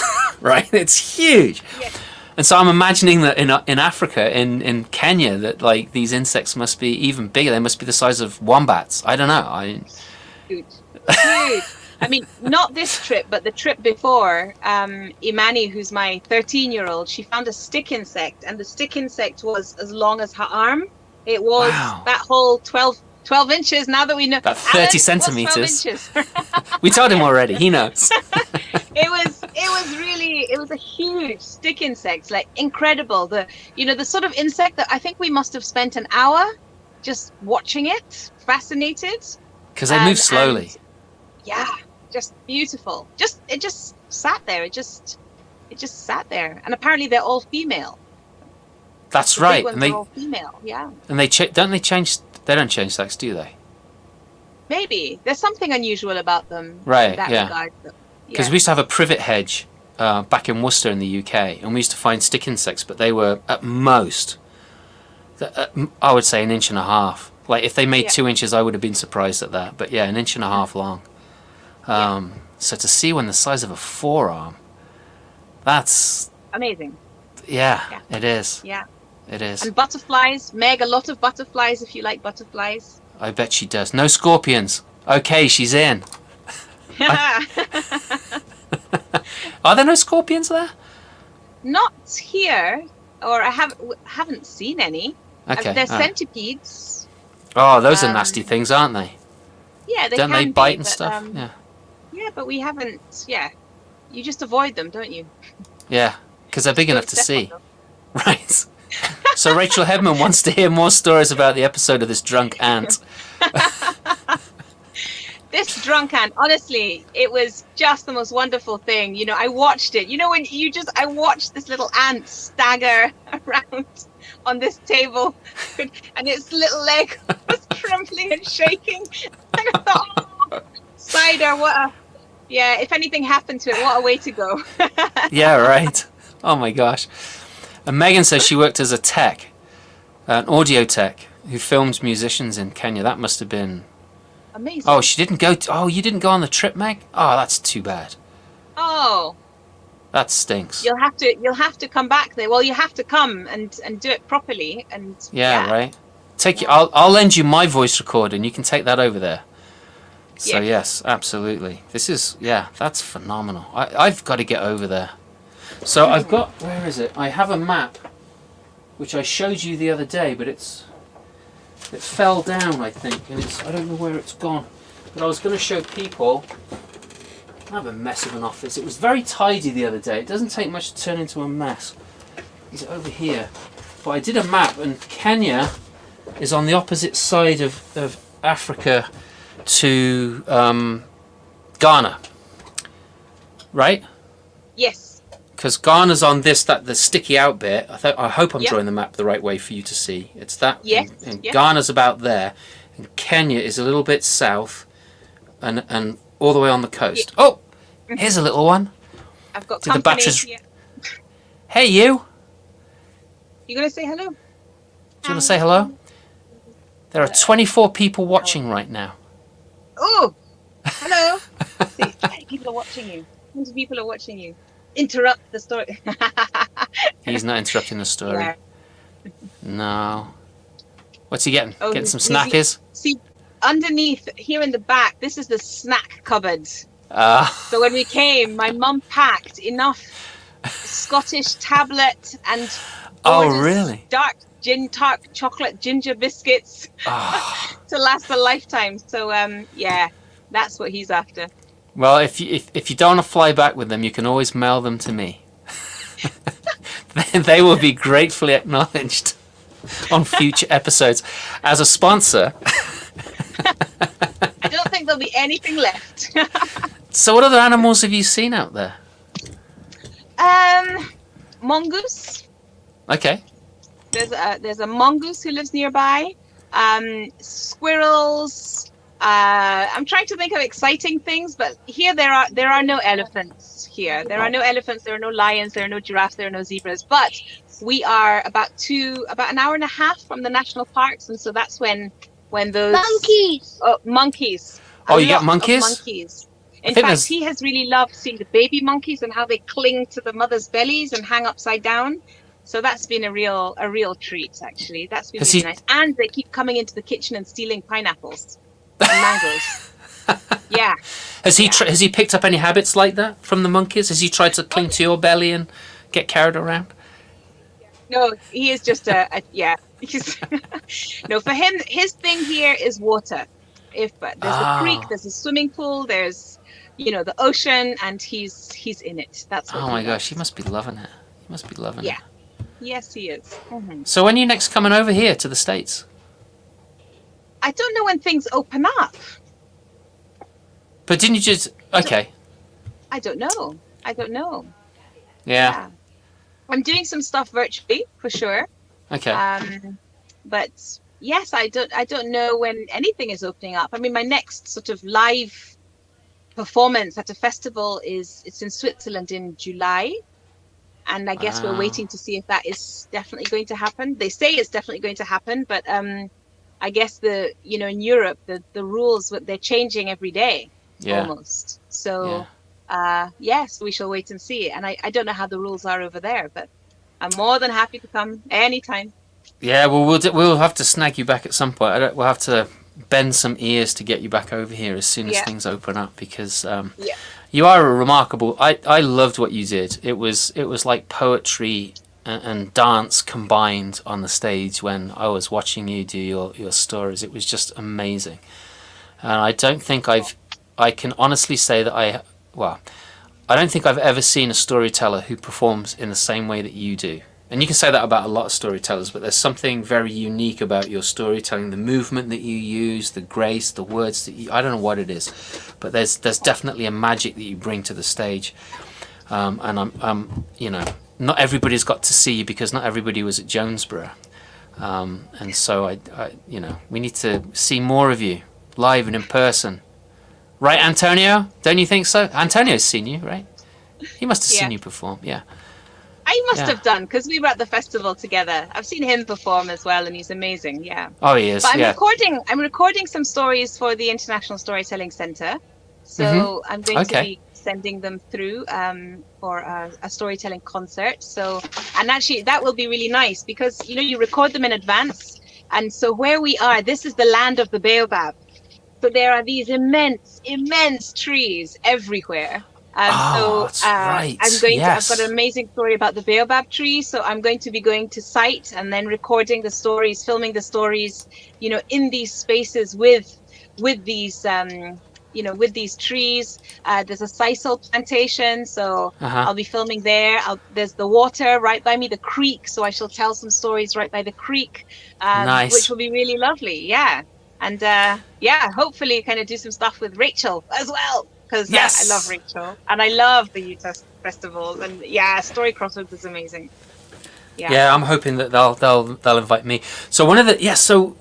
right? It's huge. Yeah. And so I'm imagining that in Africa, in Kenya, that like these insects must be even bigger. They must be the size of wombats. I don't know. Huge. Huge. I mean, not this trip, but the trip before, Imani, who's my 13-year-old, she found a stick insect, and the stick insect was as long as her arm. It was that whole 12 inches, now that we know. About 30 centimeters. 12 inches. We told him already, he knows. It was a huge stick insect, like incredible. The sort of insect that I think we must have spent an hour just watching it, fascinated. Because they move slowly. Yeah. Just beautiful. It just sat there. It just sat there. And apparently they're all female. That's the right. And they're all female. Yeah. And they don't change. They don't change sex, do they? Maybe there's something unusual about them. Right. In that regard. Because we used to have a privet hedge back in Worcester in the UK, and we used to find stick insects, but they were at most, I would say, 1.5 inches. Like if they made 2 inches, I would have been surprised at that. But yeah, 1.5 inches long. So to see one the size of a forearm, that's amazing. Yeah, it is. Yeah, it is. And butterflies, Meg, a lot of butterflies if you like butterflies. I bet she does. No scorpions. Okay, she's in. Are there no scorpions there? Not here, or I haven't seen any. Okay. They're centipedes. Oh, those are nasty things, aren't they? Yeah, don't they bite and stuff? Yeah. Yeah, but we haven't. Yeah, you just avoid them, don't you? Yeah, because they're big enough to see. Right. So Rachel Hedman wants to hear more stories about the episode of this drunk ant. This drunk ant, honestly, it was just the most wonderful thing. You know, I watched it. You know, I watched this little ant stagger around on this table, and its little leg was trembling and shaking. And I thought, oh, Cider, if anything happened to it, what a way to go. Yeah, right. Oh my gosh. And Megan says she worked as a tech, an audio tech, who filmed musicians in Kenya. That must have been amazing. Oh, she didn't go. You didn't go on the trip, Meg? Oh, that's too bad. Oh. That stinks. You'll have to come back there. Well, you have to come and do it properly. And yeah. Right. I'll lend you my voice recorder, and you can take that over there. So yes, absolutely. This is that's phenomenal. I've got to get over there. So I've got, where is it? I have a map, which I showed you the other day, but it fell down, I think, and I don't know where it's gone. But I was going to show people. I have a mess of an office. It was very tidy the other day. It doesn't take much to turn into a mess. Is it over here? But I did a map, and Kenya is on the opposite side of Africa to Ghana, right? Yes. Because Ghana's on the sticky out bit. I hope I'm drawing the map the right way for you to see. It's that. Yes. And Ghana's about there, and Kenya is a little bit south, and all the way on the coast. Yeah. Oh, here's a little one. I've got company. The batteries... Hey, you. You gonna say hello? Do you want to say hello? There are 24 people watching right now. Oh, hello. See, 20 people are watching you. 20 people are watching you. Interrupt the story. He's not interrupting the story. Yeah. No. What's he getting? Oh, getting some snackies? See, underneath, here in the back, this is the snack cupboard. So when we came, my mum packed enough Scottish tablet and dark chocolate ginger biscuits to last a lifetime. So that's what he's after. Well, if you don't want to fly back with them, you can always mail them to me. They will be gratefully acknowledged on future episodes as a sponsor. I don't think there'll be anything left. So what other animals have you seen out there? Mongoose. Okay. There's a mongoose who lives nearby. Squirrels. I'm trying to think of exciting things, but here there are no elephants here. There are no elephants, there are no lions, there are no giraffes, there are no zebras. But we are about an hour and a half from the national parks, and so that's when those monkeys. Oh, you get monkeys? Monkeys. In fact, he has really loved seeing the baby monkeys and how they cling to the mother's bellies and hang upside down. So that's been a real treat, actually. That's been really nice. And they keep coming into the kitchen and stealing pineapples and mangoes. Yeah. Has he picked up any habits like that from the monkeys? Has he tried to cling to your belly and get carried around? No, he is just yeah. No, for him, his thing here is water. If there's a creek, there's a swimming pool, there's the ocean, and he's in it. That's what. Oh my gosh, he must be loving it. He must be loving it. Yeah. Yes, he is. Mm-hmm. So when are you next coming over here to the States? I don't know when things open up. But didn't you just... Okay. I don't know. Yeah. I'm doing some stuff virtually, for sure. Okay. But yes, I don't know when anything is opening up. I mean, my next sort of live performance at a festival it's in Switzerland in July. And I guess we're waiting to see if that is definitely going to happen. They say it's definitely going to happen, but I guess in Europe the rules they're changing every day, almost. So yes, we shall wait and see. And I don't know how the rules are over there, but I'm more than happy to come anytime. Yeah, well we'll have to snag you back at some point. We'll have to bend some ears to get you back over here as soon as things open up, because you are a remarkable. I loved what you did. It was like poetry and dance combined on the stage when I was watching you do your stories. It was just amazing. And I don't think I can honestly say that I don't think I've ever seen a storyteller who performs in the same way that you do. And you can say that about a lot of storytellers, but there's something very unique about your storytelling, the movement that you use, the grace, the words that I don't know what it is, but there's definitely a magic that you bring to the stage. And I'm not everybody's got to see you because not everybody was at Jonesborough. And so I we need to see more of you live and in person. Right, Antonio? Don't you think so? Antonio's seen you, right? He must have seen you perform, yeah. I must have done, because we were at the festival together. I've seen him perform as well, and he's amazing. Yeah. Oh, he is. But I'm recording some stories for the International Storytelling Centre, so I'm going to be sending them through for a storytelling concert. So, and actually, that will be really nice because you record them in advance, and so where we are, this is the land of the baobab. So there are these immense trees everywhere. That's right. I've got an amazing story about the baobab tree. So I'm going to be going to site and then recording the stories, filming the stories, in these spaces with these, with these trees. There's a sisal plantation, so I'll be filming there. There's the water right by me, the creek. So I shall tell some stories right by the creek, nice. Which will be really lovely. Yeah. And hopefully kind of do some stuff with Rachel as well. Because I love Rachel and I love the Utah Festival, and Story Crossroads is amazing. Yeah, I'm hoping that they'll invite me. So one of the so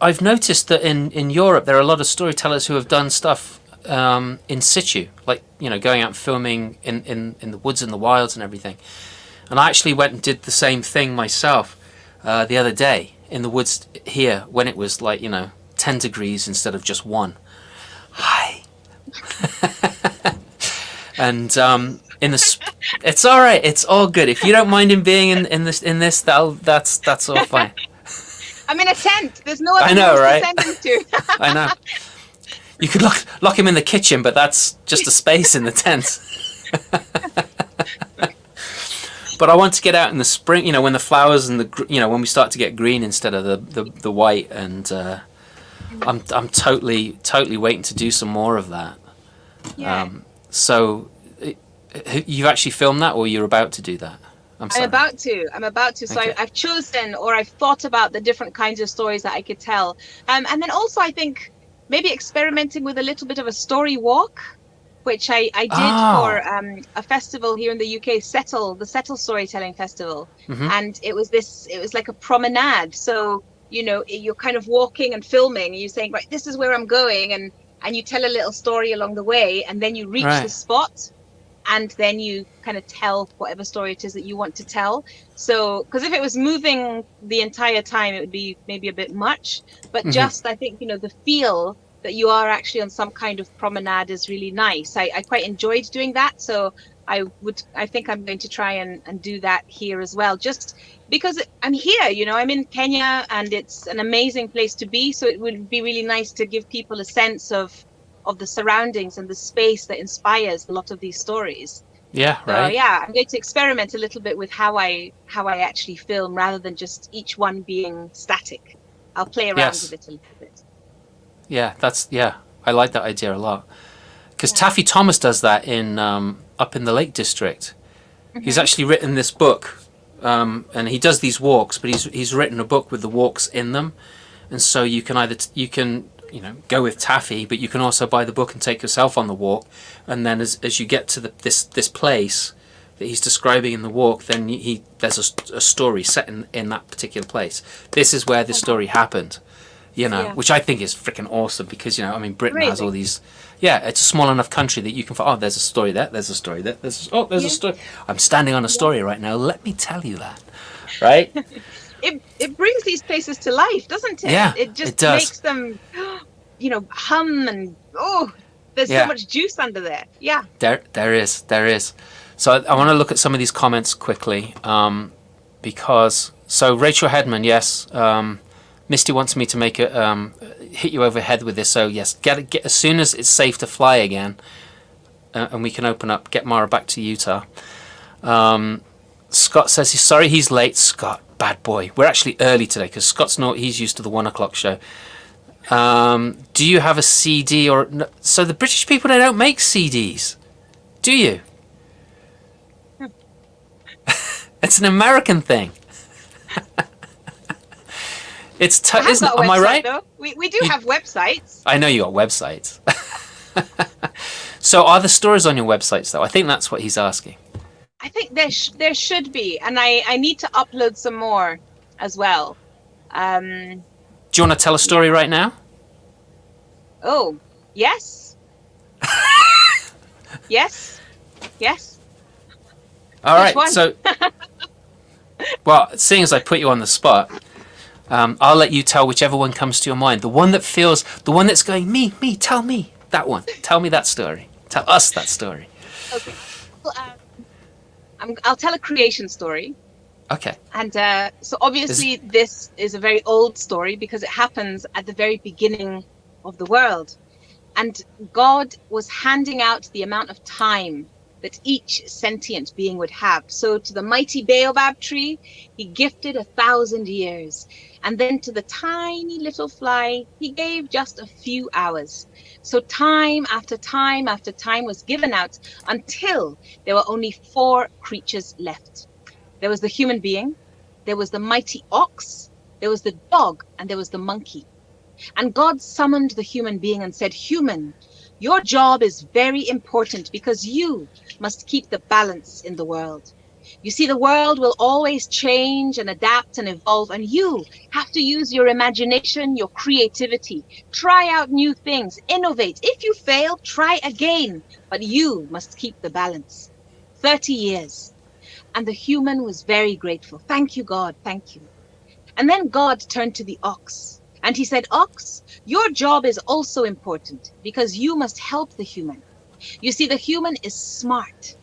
I've noticed that in Europe there are a lot of storytellers who have done stuff in situ, like going out and filming in the woods and the wilds and everything. And I actually went and did the same thing myself the other day in the woods here when it was like 10 degrees instead of just 1. Hi. And it's all right. It's all good. If you don't mind him being in this, that's all fine. I'm in a tent. There's no other I know, right? to send him to. I know. You could lock him in the kitchen, but that's just a space in the tent. But I want to get out in the spring, when the flowers and when we start to get green instead of the white, and I'm totally waiting to do some more of that. Yeah. So you've actually filmed that, or you're about to do that? I'm about to. So okay. I've chosen, or I've thought about the different kinds of stories that I could tell. And then also I think maybe experimenting with a little bit of a story walk, which I did for a festival here in the UK, the Settle Storytelling Festival. Mm-hmm. And it was like a promenade. So you're kind of walking and filming, and you're saying, right, this is where I'm going, and you tell a little story along the way, and then you reach the Right. spot, and then you kind of tell whatever story it is that you want to tell. So, because if it was moving the entire time, it would be maybe a bit much. But Hmm. just, I think, the feel that you are actually on some kind of promenade is really nice. I quite enjoyed doing that. So I think I'm going to try and do that here as well. Just because I'm here, I'm in Kenya, and it's an amazing place to be. So it would be really nice to give people a sense of the surroundings and the space that inspires a lot of these stories. Yeah. So Right. yeah, I'm going to experiment a little bit with how I actually film, rather than just each one being static. I'll play around with Yes. it a little bit. Yeah. Yeah. I like that idea a lot. Because Yeah. Taffy Thomas does that in up in the Lake District. He's Mm-hmm. actually written this book, and he does these walks, but he's written a book with the walks in them, and so you can go with Taffy, but you can also buy the book and take yourself on the walk, and then as you get to this place that he's describing in the walk, then there's a story set in that particular place. This is where this story happened, Yeah. which I think is freaking awesome, because Britain has all Really? these. Yeah, it's a small enough country that you can find. Oh, there's a story there. There's a story there. There's a Yeah. story. I'm standing on a Yeah. story right now. Let me tell you that. Right? It brings these places to life, doesn't it? Yeah, It just it does. makes them, hum, and there's so Yeah, much juice under there. Yeah. there is. So I want to look at some of these comments quickly, because Rachel Hedman, yes, Misty wants me to make it hit you over the head with this. So yes, get as soon as it's safe to fly again, and we can get Mara back to Utah. Scott says he's sorry he's late. Scott, bad boy. We're actually early today because Scott's not. He's used to the 1 o'clock show. Do you have a CD or no? So the British people, they don't make CDs, do you? It's an American thing. Isn't? Am I right? Though. We do have websites. I know you got websites. So are the stories on your websites though? I think that's what he's asking. I think there should be, and I need to upload some more as well. Do you want to tell a story right now? Oh, yes. Yes. Yes. All Which right. one? So, well, seeing as I put you on the spot, I'll let you tell whichever one comes to your mind. The one that's going, me, tell me that one. Tell me that story. Tell us that story. Okay. Well, I'll tell a creation story. Okay. And so obviously this is a very old story because it happens at the very beginning of the world. And God was handing out the amount of time that each sentient being would have. So to the mighty baobab tree, he gifted 1,000 years. And then to the tiny little fly, he gave just a few hours. So time after time after time was given out until there were only 4 creatures left. There was the human being, there was the mighty ox, there was the dog, and there was the monkey. And God summoned the human being and said, "Human, your job is very important because you must keep the balance in the world. You see, the world will always change and adapt and evolve, and you have to use your imagination, your creativity, try out new things, innovate. If you fail, try again, but you must keep the balance." 30 years. And the human was very grateful. "Thank you, God, thank you." And then God turned to the ox and he said, "Ox, your job is also important because you must help the human. You see, the human is smart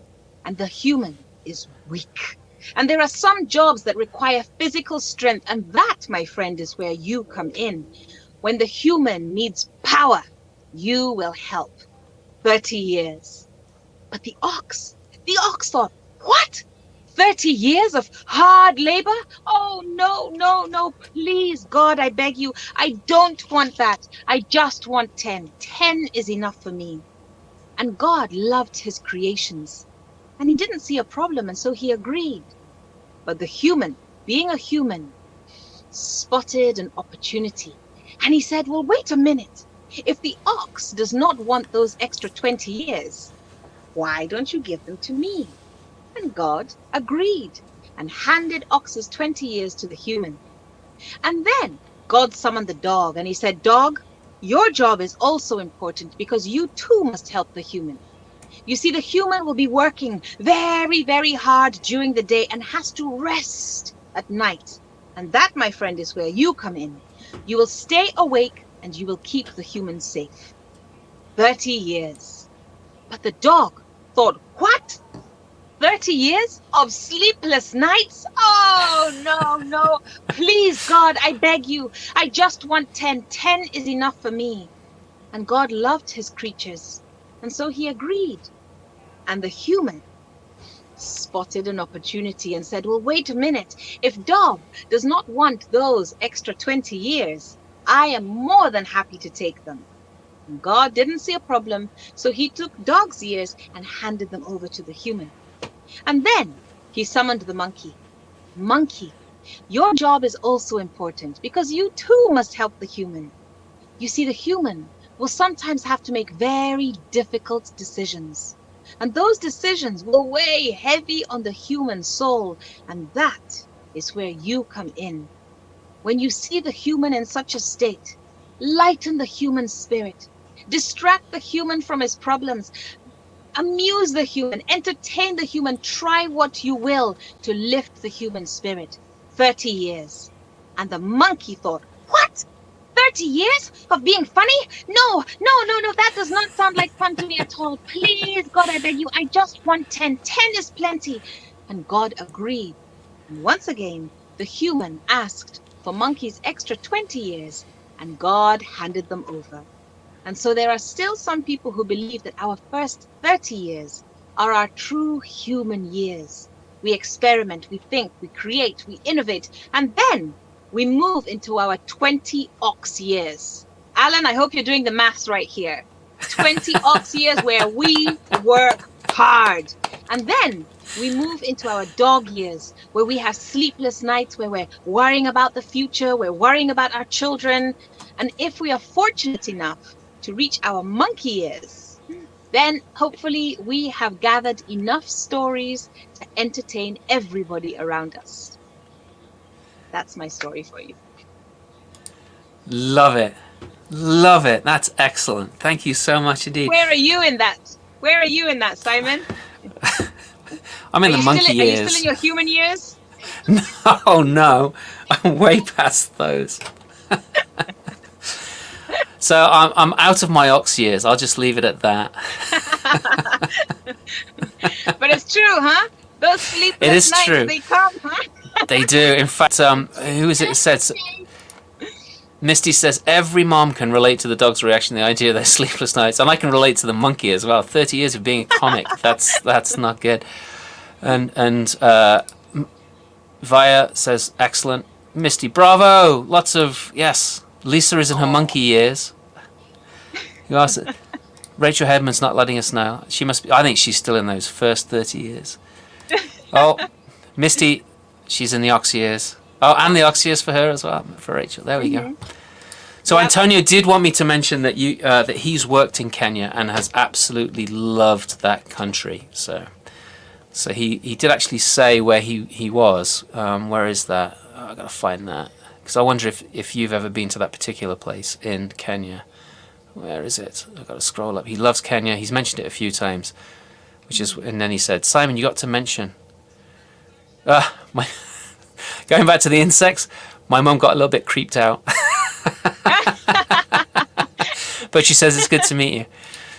and the human is weak. And there are some jobs that require physical strength. And that, my friend, is where you come in. When the human needs power, you will help." 30 years. But the ox thought, "What? 30 years of hard labor? Oh, no, no, no. Please, God, I beg you. I don't want that. I just want 10. 10 is enough for me." And God loved his creations. And he didn't see a problem, and so he agreed. But the human, being a human, spotted an opportunity. And he said, "Well, wait a minute. If the ox does not want those extra 20 years, why don't you give them to me?" And God agreed and handed ox's 20 years to the human. And then God summoned the dog and he said, "Dog, your job is also important because you too must help the human. You see, the human will be working very, very hard during the day and has to rest at night. And that, my friend, is where you come in. You will stay awake and you will keep the human safe." 30 years. But the dog thought, "What? 30 years of sleepless nights? Oh, no, no. Please, God, I beg you. I just want 10. 10 is enough for me." And God loved his creatures. And so he agreed. And the human spotted an opportunity and said, "Well, wait a minute. If Dog does not want those extra 20 years, I am more than happy to take them." And God didn't see a problem, so he took Dog's years and handed them over to the human. And then he summoned the monkey. "Monkey, your job is also important because you too must help the human. You see, the human will sometimes have to make very difficult decisions. And those decisions will weigh heavy on the human soul. And that is where you come in. When you see the human in such a state, lighten the human spirit. Distract the human from his problems. Amuse the human, entertain the human, try what you will to lift the human spirit." 30 years. And the monkey thought, "What? 30 years of being funny? No, that does not sound like fun to me at all. Please, God, I beg you, I just want 10. 10 is plenty." And God agreed. And once again, the human asked for monkey's extra 20 years, and God handed them over. And so there are still some people who believe that our first 30 years are our true human years. We experiment, we think, we create, we innovate, and then we move into our 20 ox years. Alan, I hope you're doing the maths right here. 20 ox years where we work hard. And then we move into our dog years where we have sleepless nights, where we're worrying about the future, we're worrying about our children. And if we are fortunate enough to reach our monkey years, then hopefully we have gathered enough stories to entertain everybody around us. That's my story for you. Love it. Love it. That's excellent. Thank you so much indeed. Where are you in that? Where are you in that, Simon? I'm in the monkey years. Are you still in your human years? No. I'm way past those. So I'm out of my ox years. I'll just leave it at that. But it's true, huh? Those sleepless nights, true. They come, huh? They do. In fact, who is it that said? Misty says every mom can relate to the dog's reaction, the idea of their sleepless nights, and I can relate to the monkey as well. 30 years of being a comic. That's not good. And Via says excellent. Misty, bravo! Lots of yes. Lisa is in her monkey years. Who else? Rachel Headman's not letting us know. She must be. I think she's still in those first 30 years. Oh, Misty, she's in the ox years. Oh, and the ox years for her as well, for Rachel. There we go. So yep. Antonio did want me to mention that that he's worked in Kenya and has absolutely loved that country. So he did actually say where he was. Where is that? Oh, I've got to find that. Because I wonder if you've ever been to that particular place in Kenya. Where is it? I've got to scroll up. He loves Kenya. He's mentioned it a few times. And then he said, "Simon, you got to mention." Going back to the insects, my mum got a little bit creeped out. But she says it's good to meet you.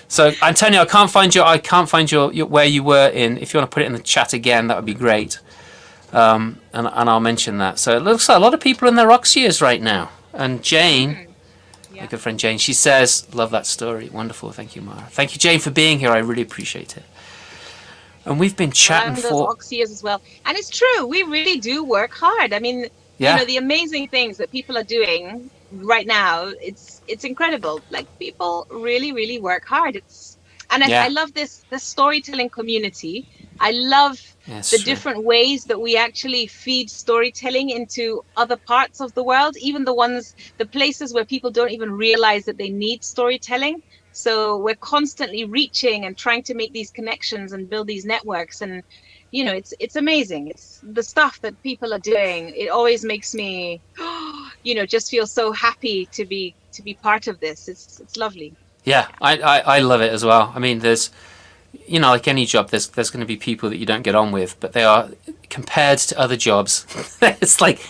So Antonio, I can't find your where you were in. If you want to put it in the chat again, that would be great. And I'll mention that. So it looks like a lot of people in their ox years right now. And Jane, my good friend Jane, she says, "Love that story. Wonderful. Thank you, Mara. Thank you, Jane, for being here. I really appreciate it." And we've been chatting for ox years as well. And it's true. We really do work hard. I mean, you know, the amazing things that people are doing right now, it's incredible. Like, people really, really work hard. I love this storytelling community. I love the different ways that we actually feed storytelling into other parts of the world, even the places where people don't even realize that they need storytelling. So we're constantly reaching and trying to make these connections and build these networks. And, you know, it's amazing. It's the stuff that people are doing. It always makes me, just feel so happy to be part of this. It's lovely. Yeah, I love it as well. I mean, there's, like any job, there's going to be people that you don't get on with, but they are, compared to other jobs, it's like,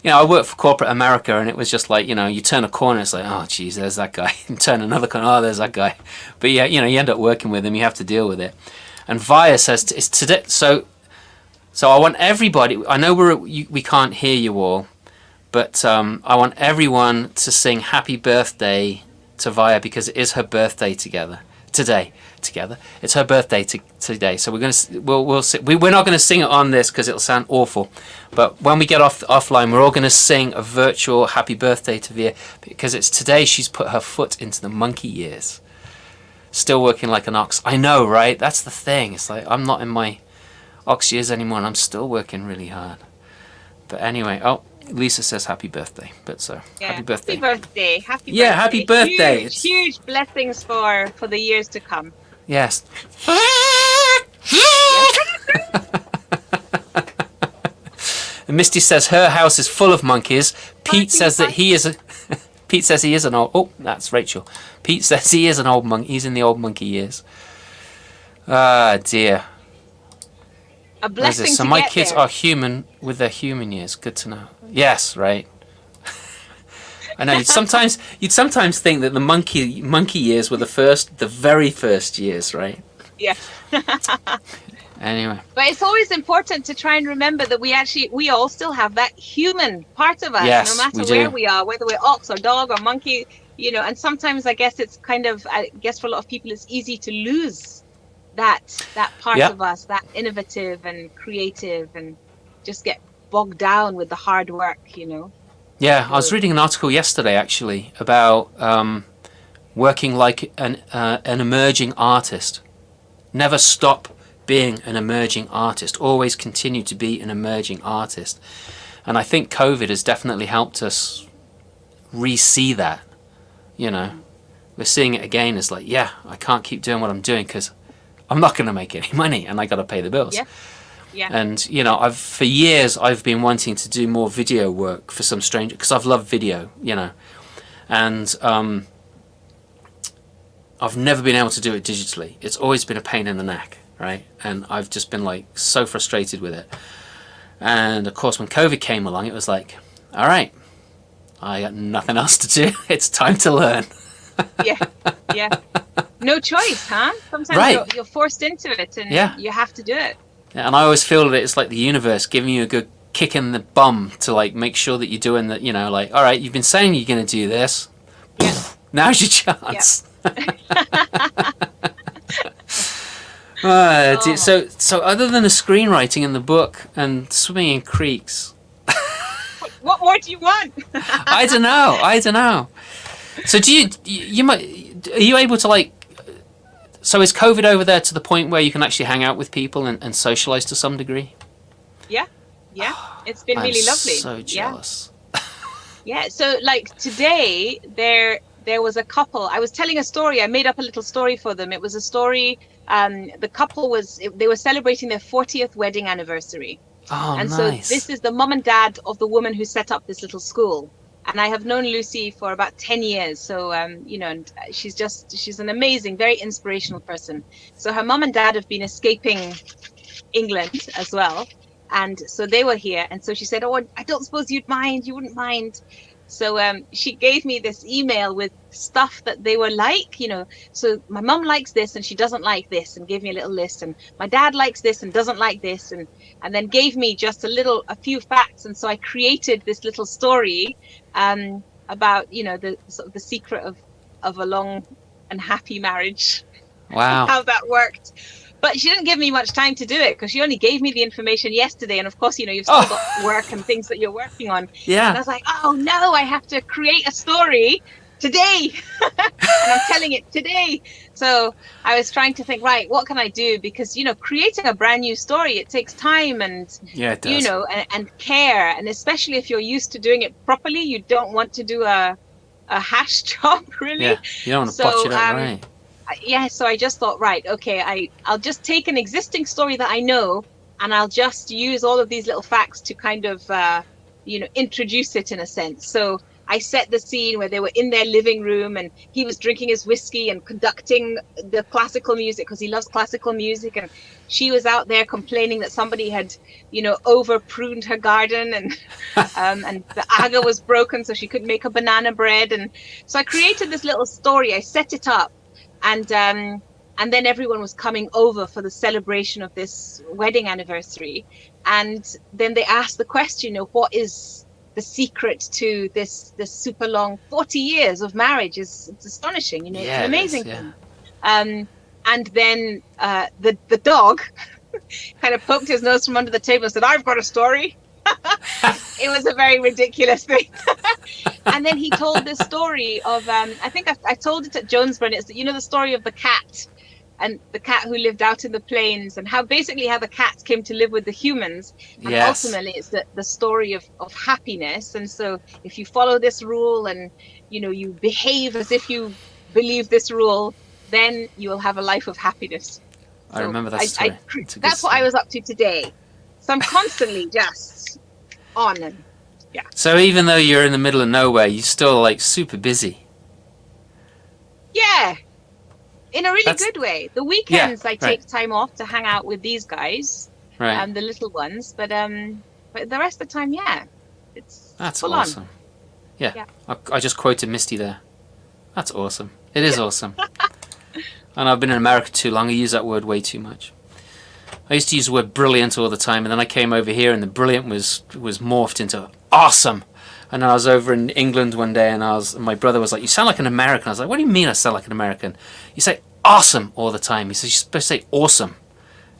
I worked for corporate America, and it was just like, you turn a corner, it's like, oh, geez, there's that guy. You turn another corner, oh, there's that guy. But yeah, you end up working with them, you have to deal with it. And Via says, it's today, so I want everybody, I know we can't hear you all, but I want everyone to sing happy birthday to Via, because it is her birthday today. It's her birthday today, so we're not going to sing it on this because it'll sound awful. But when we get offline, we're all going to sing a virtual happy birthday to Via, because it's today she's put her foot into the monkey years. Still working like an ox. I know, right? That's the thing. It's like I'm not in my ox years anymore, and I'm still working really hard. But anyway, Lisa says happy birthday, but happy birthday. Happy birthday. Happy birthday. Happy birthday. Huge blessings for the years to come. Yes. And Misty says her house is full of monkeys. Pete says that he is an old... Oh, that's Rachel. Pete says he is an old monkey. He's in the old monkey years. Ah, dear. A blessing to So my get kids there. are human with their human years. Good to know. Yes, right. I know. You'd sometimes think that the monkey years were the very first years, right? Yeah. Anyway. But it's always important to try and remember that we all still have that human part of us, yes, no matter where we are, whether we're ox or dog or monkey, and sometimes I guess it's for a lot of people, it's easy to lose that part of us, that innovative and creative, and just get bogged down with the hard work, Yeah, I was reading an article yesterday actually about working like an emerging artist. Never stop being an emerging artist. Always continue to be an emerging artist. And I think COVID has definitely helped us re-see that. We're seeing it again as like, yeah, I can't keep doing what I'm doing because I'm not going to make any money and I got to pay the bills. Yeah. Yeah. And for years I've been wanting to do more video work for some strange, because I've loved video, and I've never been able to do it digitally. It's always been a pain in the neck, right? And I've just been like so frustrated with it. And of course, when COVID came along, it was like, all right, I got nothing else to do. It's time to learn. Yeah. No choice, huh? Sometimes you're forced into it, and you have to do it. Yeah, and I always feel that it's like the universe giving you a good kick in the bum to like make sure that you're doing that. Like, all right, you've been saying you're going to do this. Yeah. Now's your chance. Yeah. So other than the screenwriting in the book and swimming in creeks, what more do you want? I don't know. So are you able to like? So is COVID over there to the point where you can actually hang out with people and socialize to some degree? Yeah. It's been really lovely. So jealous. Yeah. So like today, there was a couple. I was telling a story. I made up a little story for them. It was a story. The couple they were celebrating their 40th wedding anniversary. Oh, and nice. So this is the mum and dad of the woman who set up this little school. And I have known Lucy for about 10 years. So, and she's an amazing, very inspirational person. So her mum and dad have been escaping England as well. And so they were here. And so she said, oh, I don't suppose you wouldn't mind. So she gave me this email with stuff that they were like, so my mum likes this and she doesn't like this, and gave me a little list. And my dad likes this and doesn't like this. And then gave me just a few facts. And so I created this little story about, the sort of the secret of a long and happy marriage. Wow. How that worked. But she didn't give me much time to do it because she only gave me the information yesterday. And of course, you've still got work and things that you're working on. Yeah. And I was like, oh no, I have to create a story today. And I'm telling it today. So I was trying to think, right, what can I do? Because, creating a brand new story, it takes time and, it does. And care. And especially if you're used to doing it properly, you don't want to do a hash job, really. Yeah, you don't want to botch it up, right? Yeah, so I just thought, right, okay, I'll just take an existing story that I know and I'll just use all of these little facts to kind of, introduce it in a sense. So I set the scene where they were in their living room and he was drinking his whiskey and conducting the classical music because he loves classical music. And she was out there complaining that somebody had, over pruned her garden, and and the agar was broken, so she couldn't make a banana bread. And so I created this little story. I set it up, and then everyone was coming over for the celebration of this wedding anniversary. And then they asked the question, what is the secret to this super long 40 years of marriage? It's astonishing, it's an amazing thing. And then the dog kind of poked his nose from under the table and said, "I've got a story." It was a very ridiculous thing. And then he told this story of, I think I told it at Jonesborough, and it's, the story of the cat, and the cat who lived out in the plains, and how the cat came to live with the humans. And ultimately it's the story of happiness. And so if you follow this rule and, you behave as if you believe this rule, then you will have a life of happiness. I remember that story. That's what I was up to today. So I'm constantly just on and yeah. So even though you're in the middle of nowhere, you're still like super busy. Yeah. In a really good way. The weekends I take time off to hang out with these guys, the little ones. But the rest of the time, that's full awesome. On. Yeah. I just quoted Misty there. That's awesome. It is awesome. And I've been in America too long. I use that word way too much. I used to use the word brilliant all the time, and then I came over here, and the brilliant was morphed into awesome. And I was over in England one day, and my brother was like, "You sound like an American." I was like, "What do you mean I sound like an American? You say awesome all the time." He says, "You're supposed to say awesome."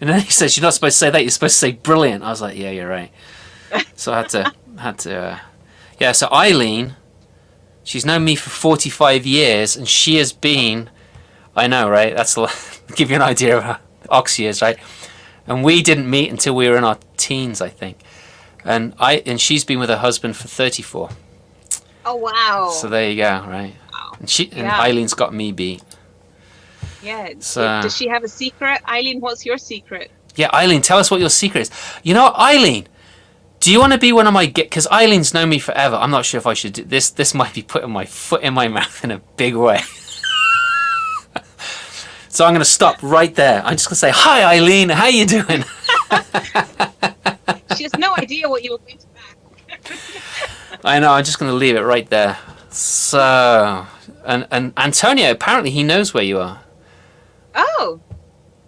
And then he says, "You're not supposed to say that. You're supposed to say brilliant." I was like, "Yeah, you're right." So I had to. Yeah. So Eileen, she's known me for 45 years, and she has been. I know, right? That's give you an idea of her ox years, right? And we didn't meet until we were in our teens, I think. And she's been with her husband for 34. Oh wow! So there you go, right? Wow. And Eileen's got me beat. Yeah. So, does she have a secret, Eileen? What's your secret? Yeah, Eileen, tell us what your secret is. You know, Eileen, do you want to be one of my because Eileen's known me forever. I'm not sure if I should do this. This might be putting my foot in my mouth in a big way. So I'm going to stop right there. I'm just going to say, "Hi, Eileen. How you doing?" She has no idea what you were going to back. I know. I'm just going to leave it right there. So, and Antonio, apparently he knows where you are. Oh.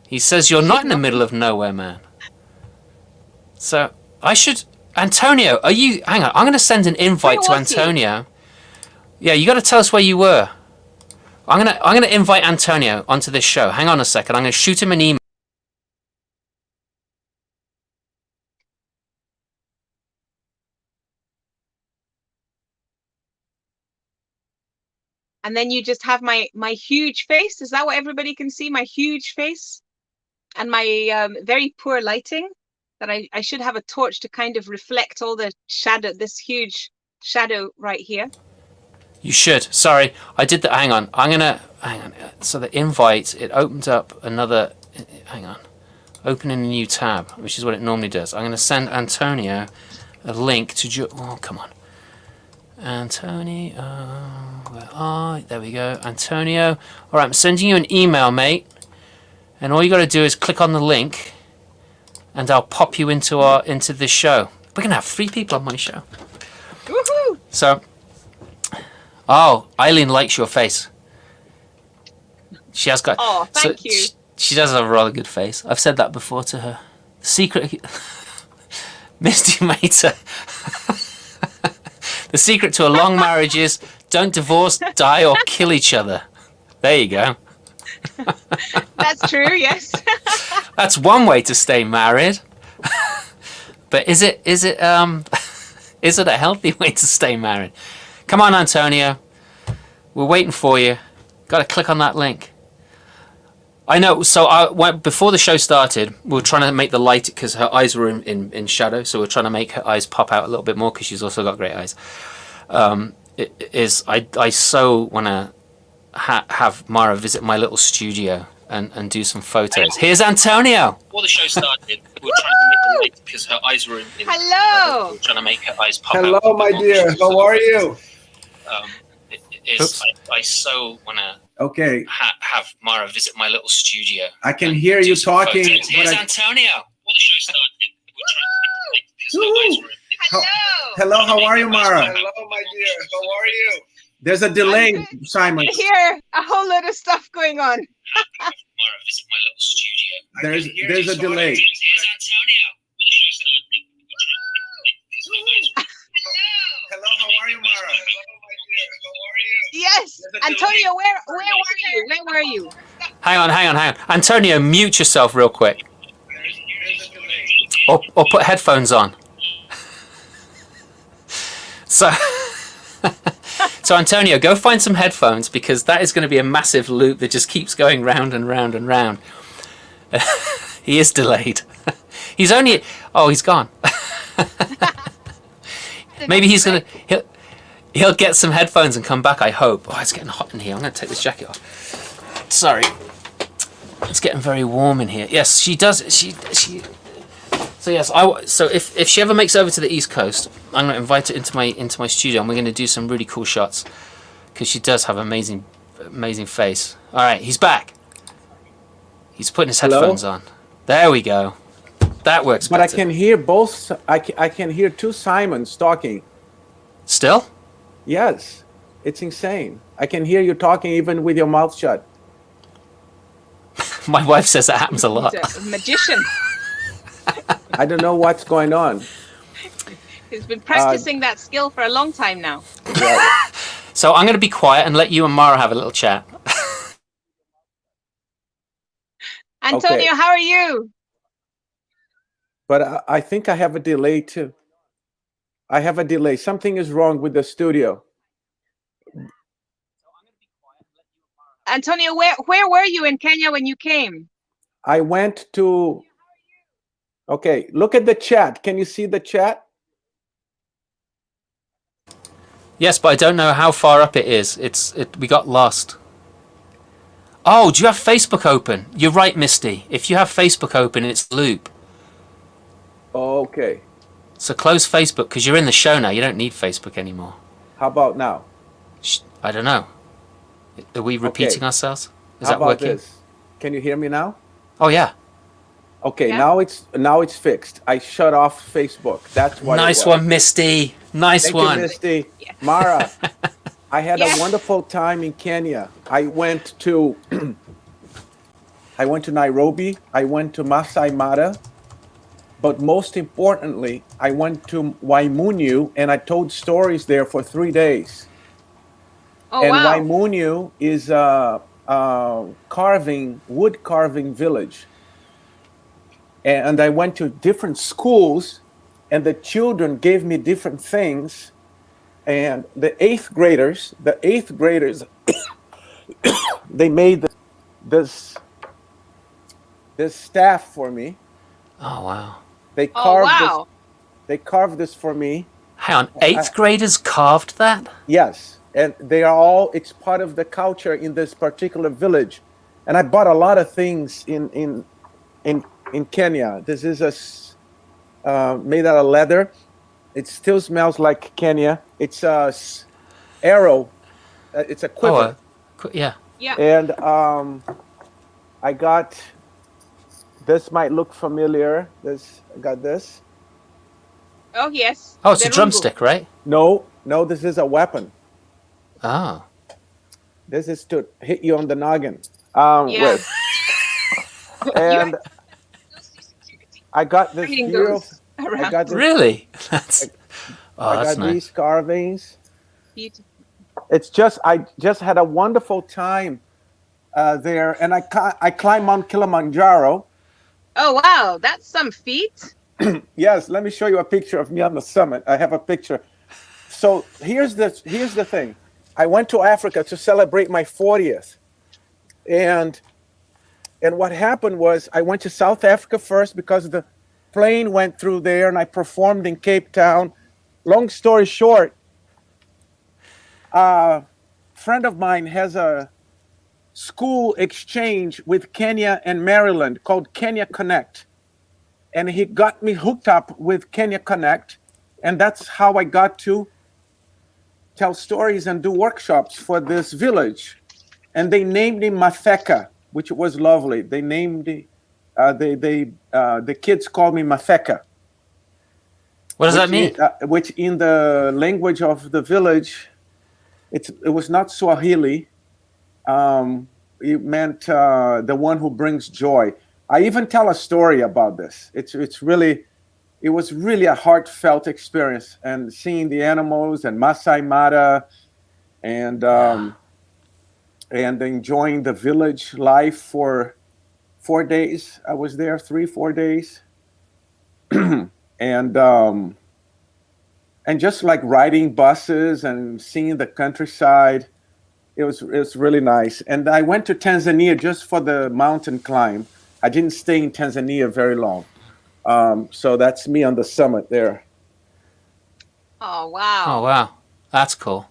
He says you're not in the middle of nowhere, man. So Antonio, are you? Hang on. I'm going to send an invite to Antonio. Yeah, you got to tell us where you were. I'm gonna invite Antonio onto this show. Hang on a second. I'm gonna shoot him an email. And then you just have my huge face. Is that what everybody can see? My huge face and my very poor lighting. That I should have a torch to kind of reflect all the shadow. This huge shadow right here. You should. Sorry, I did that. Hang on. Hang on. So the invite, it opens up another. Hang on. Opening a new tab, which is what it normally does. I'm going to send Antonio a link to. Oh, come on. Antonio. There we go. Antonio. All right, I'm sending you an email, mate. And all you got to do is click on the link, and I'll pop you into this show. We're going to have 3 people on my show. Woohoo! So. Oh, Eileen likes your face. She has got. Oh, thank you. She does have a rather good face. I've said that before to her. The secret, Misty Mater. The secret to a long marriage is don't divorce, die, or kill each other. There you go. That's true. Yes. That's one way to stay married. But is it a healthy way to stay married? Come on, Antonio. We're waiting for you. Got to click on that link. I know. So before the show started, we were trying to make the light because her eyes were in shadow. So we're trying to make her eyes pop out a little bit more because she's also got great eyes. I so want to have Mara visit my little studio and do some photos. Here's Antonio. Before the show started, we were trying to make her light because her eyes were in. Hello. We were trying to make her eyes pop Hello, out. my dear. How are you? I so want to Okay. have Mara visit my little studio. I can hear you talking. Here's Antonio. Before the show started, we were trying to make her light because her eyes were in. Hello, how are you, Mara? Hello, my dear. How are you? There's a delay, Simon. I hear a whole lot of stuff going on. Mara visit my little studio. There's a delay. Here's Antonio. Hello, how are you, Mara? Hello, my dear. How are you? Yes, Antonio, where were you? Hang on. Antonio, mute yourself real quick. There's a delay. Or put headphones on. So, so Antonio, go find some headphones because that is going to be a massive loop that just keeps going round and round and round. He is delayed. He's only... Oh, he's gone. Maybe he'll get some headphones and come back, I hope. Oh, it's getting hot in here. I'm going to take this jacket off. Sorry. It's getting very warm in here. Yes, she does. She. So yes, so if she ever makes it over to the East Coast, I'm going to invite her into my studio and we're going to do some really cool shots because she does have amazing face. All right, he's back. He's putting his headphones on. There we go. That works But better. I can hear both. I can hear two Simons talking. Still? Yes, it's insane. I can hear you talking even with your mouth shut. My wife says that happens a lot. He's a magician. I don't know what's going on. He's been practicing that skill for a long time now. Yeah. So I'm going to be quiet and let you and Mara have a little chat. Antonio, Okay. how are you? But I think I have a delay too. I have a delay. Something is wrong with the studio. Antonio, where were you in Kenya when you came? I went to... Okay, look at the chat. Can you see the chat? Yes, but I don't know how far up it is. We got lost. Oh, do you have Facebook open? You're right, Misty. If you have Facebook open, it's loop. Okay. So close Facebook because you're in the show now. You don't need Facebook anymore. How about now? I don't know. Are we repeating ourselves? Is How that about working? this? Can you hear me now? Oh yeah. Okay, Yeah. now it's fixed. I shut off Facebook. That's what. Nice it was. one, Misty. Nice Thank one. you, Misty. Mara, I had Yes. a wonderful time in Kenya. I went to Nairobi. I went to Masai Mara. But most importantly, I went to Waimunyu and I told stories there for 3 days. Oh, And wow. Waimunyu is a wood carving village. And I went to different schools and the children gave me different things. And the eighth graders, they made this staff for me. Oh wow. They Oh, carved wow. They carved this for me. Hang on. Eighth graders carved that? Yes, and they are all. It's part of the culture in this particular village, and I bought a lot of things in Kenya. This is made out of leather. It still smells like Kenya. It's a arrow. It's a quiver. Yeah. Yeah. And I got. This might look familiar. I got this. Oh, yes. Oh, it's The a drumstick, right? No, this is a weapon. Oh. This is to hit you on the noggin. Yeah. Wait. And I got this Bringing beautiful. those I around. got this. Really? That's. Oh, I that's got nice. these carvings. Beautiful. I just had a wonderful time there, and I climbed Mount Kilimanjaro. Oh, wow. That's some feat. Yes, let me show you a picture of me on the summit. I have a picture. So here's the thing. I went to Africa to celebrate my 40th, and what happened was I went to South Africa first because the plane went through there, and I performed in Cape Town. Long story short, a friend of mine has a school exchange with Kenya and Maryland called Kenya Connect. And he got me hooked up with Kenya Connect. And that's how I got to tell stories and do workshops for this village. And they named him Mafeka, which was lovely. They named the kids called me Mafeka. What does that mean? Which in the language of the village, it was not Swahili. It meant the one who brings joy. I even tell a story about this. It was really a heartfelt experience, and seeing the animals and Masai Mara, and enjoying the village life for 4 days. I was there 3-4 days, and just like riding buses and seeing the countryside. It was really nice. And I went to Tanzania just for the mountain climb. I didn't stay in Tanzania very long. So that's me on the summit there. Oh, wow. Oh, wow. That's cool.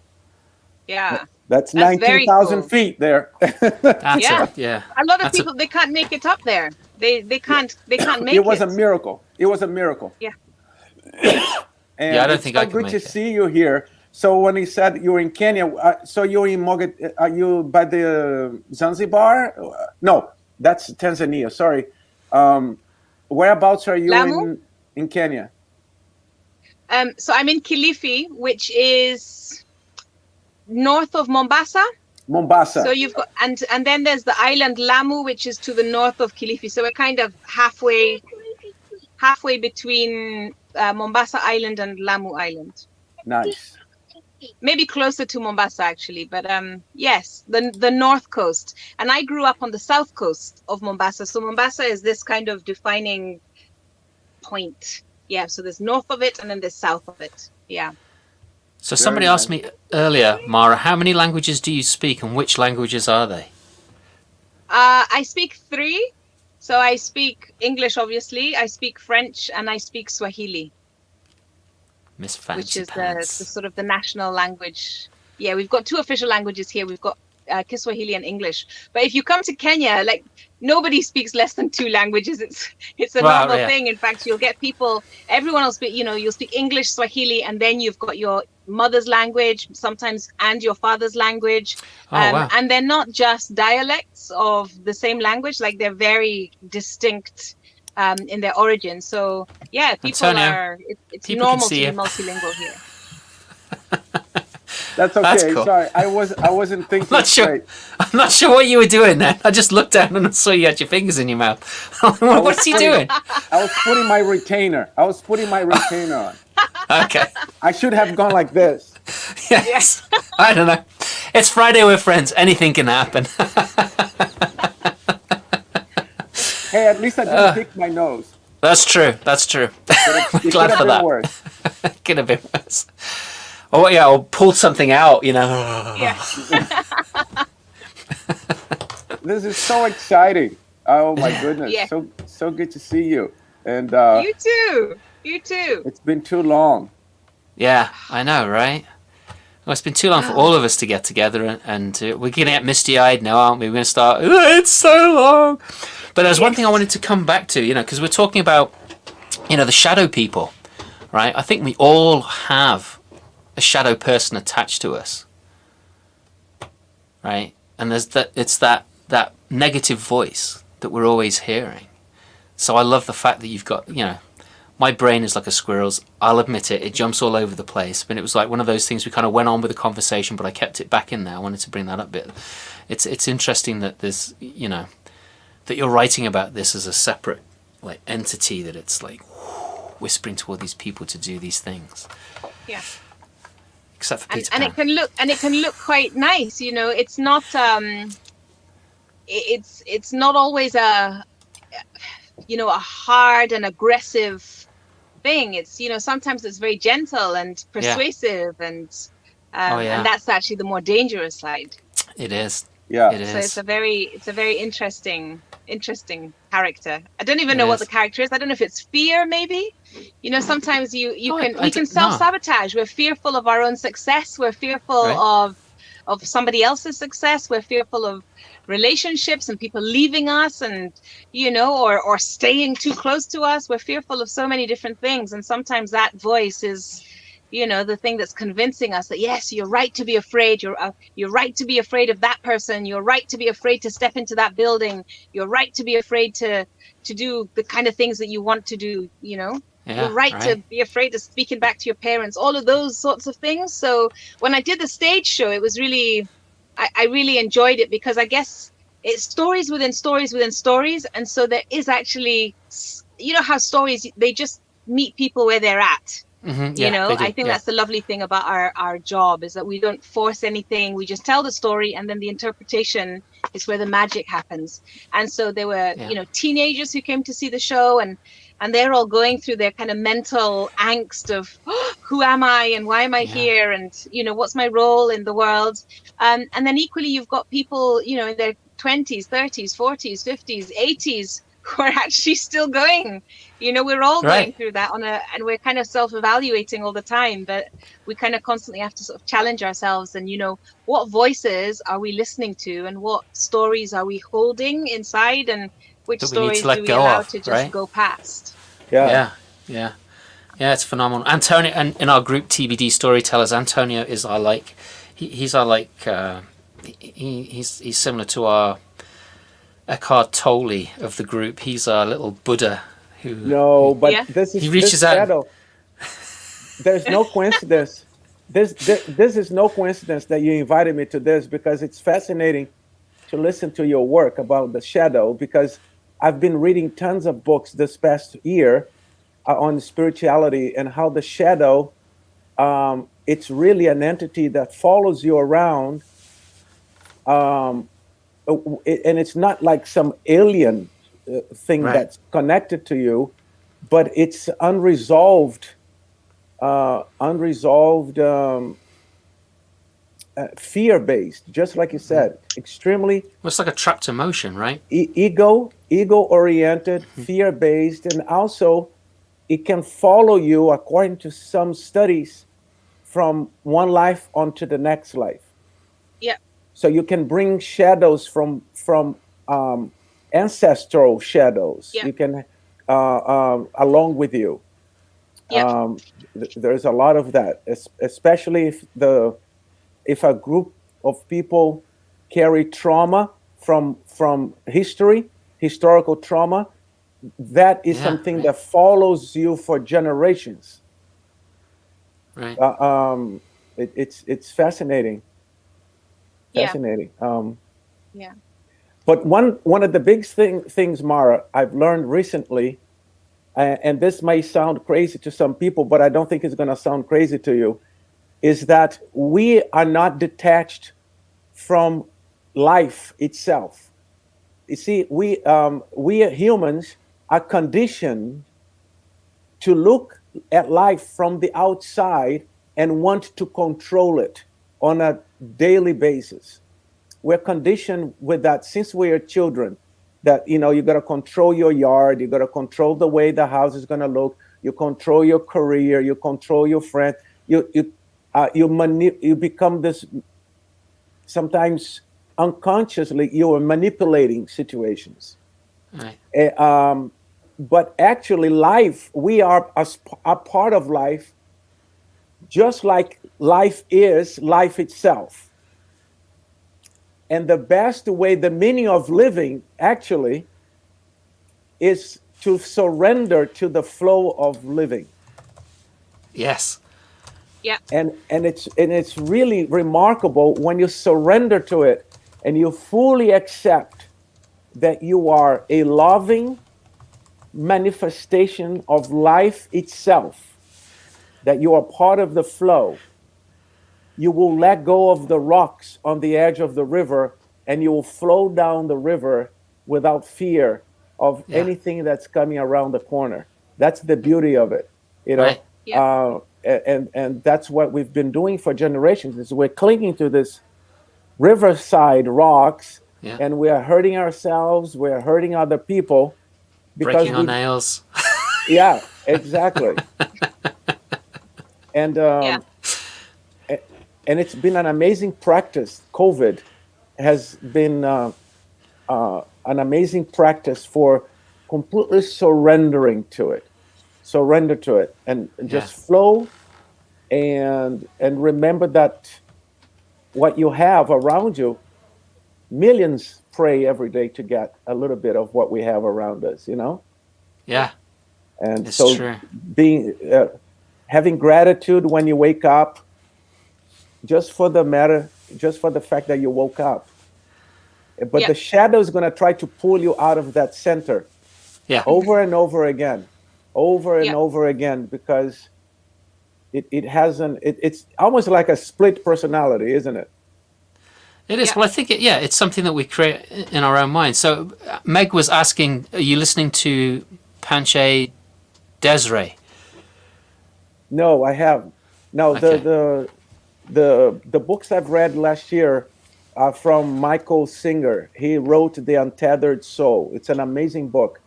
Yeah. That's 19,000 cool. feet there. That's Yeah. yeah. A lot of people, they can't make it up there. They can't make it. It was a miracle. It was a miracle. Yeah. And I don't think I it's could so make good to it. see you here. So when he said you were in Kenya, so you're in are you by the Zanzibar? No, that's Tanzania. Sorry. Whereabouts are you Lamu? in Kenya? So I'm in Kilifi, which is north of Mombasa. Mombasa. So you've got, and then there's the island Lamu, which is to the north of Kilifi. So we're kind of halfway between Mombasa Island and Lamu Island. Nice. Maybe closer to Mombasa, actually. But yes, the north coast. And I grew up on the south coast of Mombasa. So Mombasa is this kind of defining point. Yeah, so there's north of it and then there's south of it. Yeah. So somebody asked me earlier, Mara, how many languages do you speak and which languages are they? I speak 3. So I speak English, obviously. I speak French and I speak Swahili. Miss Fancy Which is the Pants. sort of the national language. Yeah, we've got 2 official languages here. We've got Kiswahili and English. But if you come to Kenya, like nobody speaks less than 2 languages. It's a normal thing. In fact, you'll get people. Everyone will speak. You'll speak English, Swahili, and then you've got your mother's language sometimes and your father's language. Wow. And they're not just dialects of the same language. Like they're very distinct. In their origin. So yeah, it's people normal to can see be you. multilingual here. That's okay. That's cool. Sorry, I wasn't thinking straight. I'm not sure what you were doing then. I just looked down and I saw you had your fingers in your mouth. What's he doing? I was putting my retainer. On. Okay. I should have gone like this. Yes. I don't know. It's Friday with friends. Anything can happen. Hey, at least I didn't pick my nose. That's true. It Glad for that. Worse. Could have been worse. Oh yeah, or pull something out, Yeah. This is so exciting. Oh my goodness. Yeah. So good to see you. And You too. it's been too long. Yeah, I know, right? Well, it's been too long for all of us to get together, and we're going to get misty-eyed now, aren't we? We're going to start, it's so long. But there's one thing I wanted to come back to, because we're talking about, the shadow people, right? I think we all have a shadow person attached to us, right? And it's that negative voice that we're always hearing. So I love the fact that you've got, my brain is like a squirrel's. I'll admit it. It jumps all over the place. But it was like one of those things we kind of went on with the conversation, but I kept it back in there. I wanted to bring that up a bit. It's interesting that there's, that you're writing about this as a separate like entity, that it's like whispering to all these people to do these things. Yeah. Except for Peter Pan. And it can look quite nice. It's not it's not always a hard and aggressive thing. It's sometimes it's very gentle and persuasive, and and that's actually the more dangerous side. It is. Yeah. It is. So it's a very interesting character. I don't even know what the character is. I don't know if it's fear, maybe. We can self-sabotage. We're fearful of our own success. We're fearful of of somebody else's success. We're fearful of relationships and people leaving us, and or staying too close to us. We're fearful of so many different things, and sometimes that voice is the thing that's convincing us that yes, you're right to be afraid. You're right to be afraid of that person. You're right to be afraid to step into that building. You're right to be afraid to do the kind of things that you want to do. You're right to be afraid of speaking back to your parents. All of those sorts of things. So when I did the stage show, it was really, I really enjoyed it, because I guess it's stories within stories within stories, and so there is actually, how stories, they just meet people where they're at. I think that's the lovely thing about our job, is that we don't force anything. We just tell the story, and then the interpretation is where the magic happens. And so there were teenagers who came to see the show, and they're all going through their kind of mental angst of who am I and why am I here, and what's my role in the world. And then equally you've got people in their 20s, 30s, 40s, 50s, 80s who are actually still going. We're all going through that and we're kind of self-evaluating all the time, but we kind of constantly have to sort of challenge ourselves and what voices are we listening to, and what stories are we holding inside, and which stories do we allow to just go past. Yeah, it's phenomenal. Antonio, and in our group TBD Storytellers, Antonio is our he's similar to our Eckhart Tolle of the group. He's our little Buddha who. No, but this is, he reaches this out. shadow. There's no coincidence. This is no coincidence that you invited me to this, because it's fascinating to listen to your work about the shadow, because I've been reading tons of books this past year on spirituality and how the shadow, it's really an entity that follows you around. And it's not like some alien thing that's connected to you, but it's unresolved fear-based, just like you said, extremely. Well, it's like a trapped emotion, right? Ego-oriented, fear-based, and also it can follow you, according to some studies, from one life onto the next life. Yeah. So you can bring shadows from ancestral shadows. You can along with you. There's a lot of that, especially if a group of people carry trauma from historical trauma. That is something that follows you for generations. Right. It's fascinating. Fascinating. Yeah. But one of the big things, Mara, I've learned recently, and this may sound crazy to some people, but I don't think it's going to sound crazy to you, is that we are not detached from life itself. You see, we humans are conditioned to look at life from the outside and want to control it on a daily basis. We're conditioned with that since we are children, that you got to control your yard, you got to control the way the house is going to look, you control your career, you control your friend, you become this. Sometimes unconsciously you are manipulating situations. Right. But actually, life, we are a part of life, just like life is life itself. And the best way, the meaning of living actually is to surrender to the flow of living. Yes. Yeah. And it's really remarkable when you surrender to it and you fully accept that you are a loving manifestation of life itself, that you are part of the flow. You will let go of the rocks on the edge of the river, and you will flow down the river without fear of anything that's coming around the corner. That's the beauty of it, Right. And that's what we've been doing for generations. Is we're clinging to this riverside rocks, and we are hurting ourselves. We're hurting other people because breaking our nails. Yeah, exactly. And and it's been an amazing practice. COVID has been an amazing practice for completely surrendering to it, and just flow, and remember that what you have around you, millions pray every day to get a little bit of what we have around us, Yeah. And it's so true. being having gratitude when you wake up, just for the fact that you woke up. But the shadow is going to try to pull you out of that center, over and over again, because it's almost like a split personality, isn't it? It is. Well, I think it's something that we create in our own mind. So Meg was asking, are you listening to Handshake Desiree? No, I haven't. No, Okay. the books I've read last year are from Michael Singer. He wrote The Untethered Soul. It's an amazing book,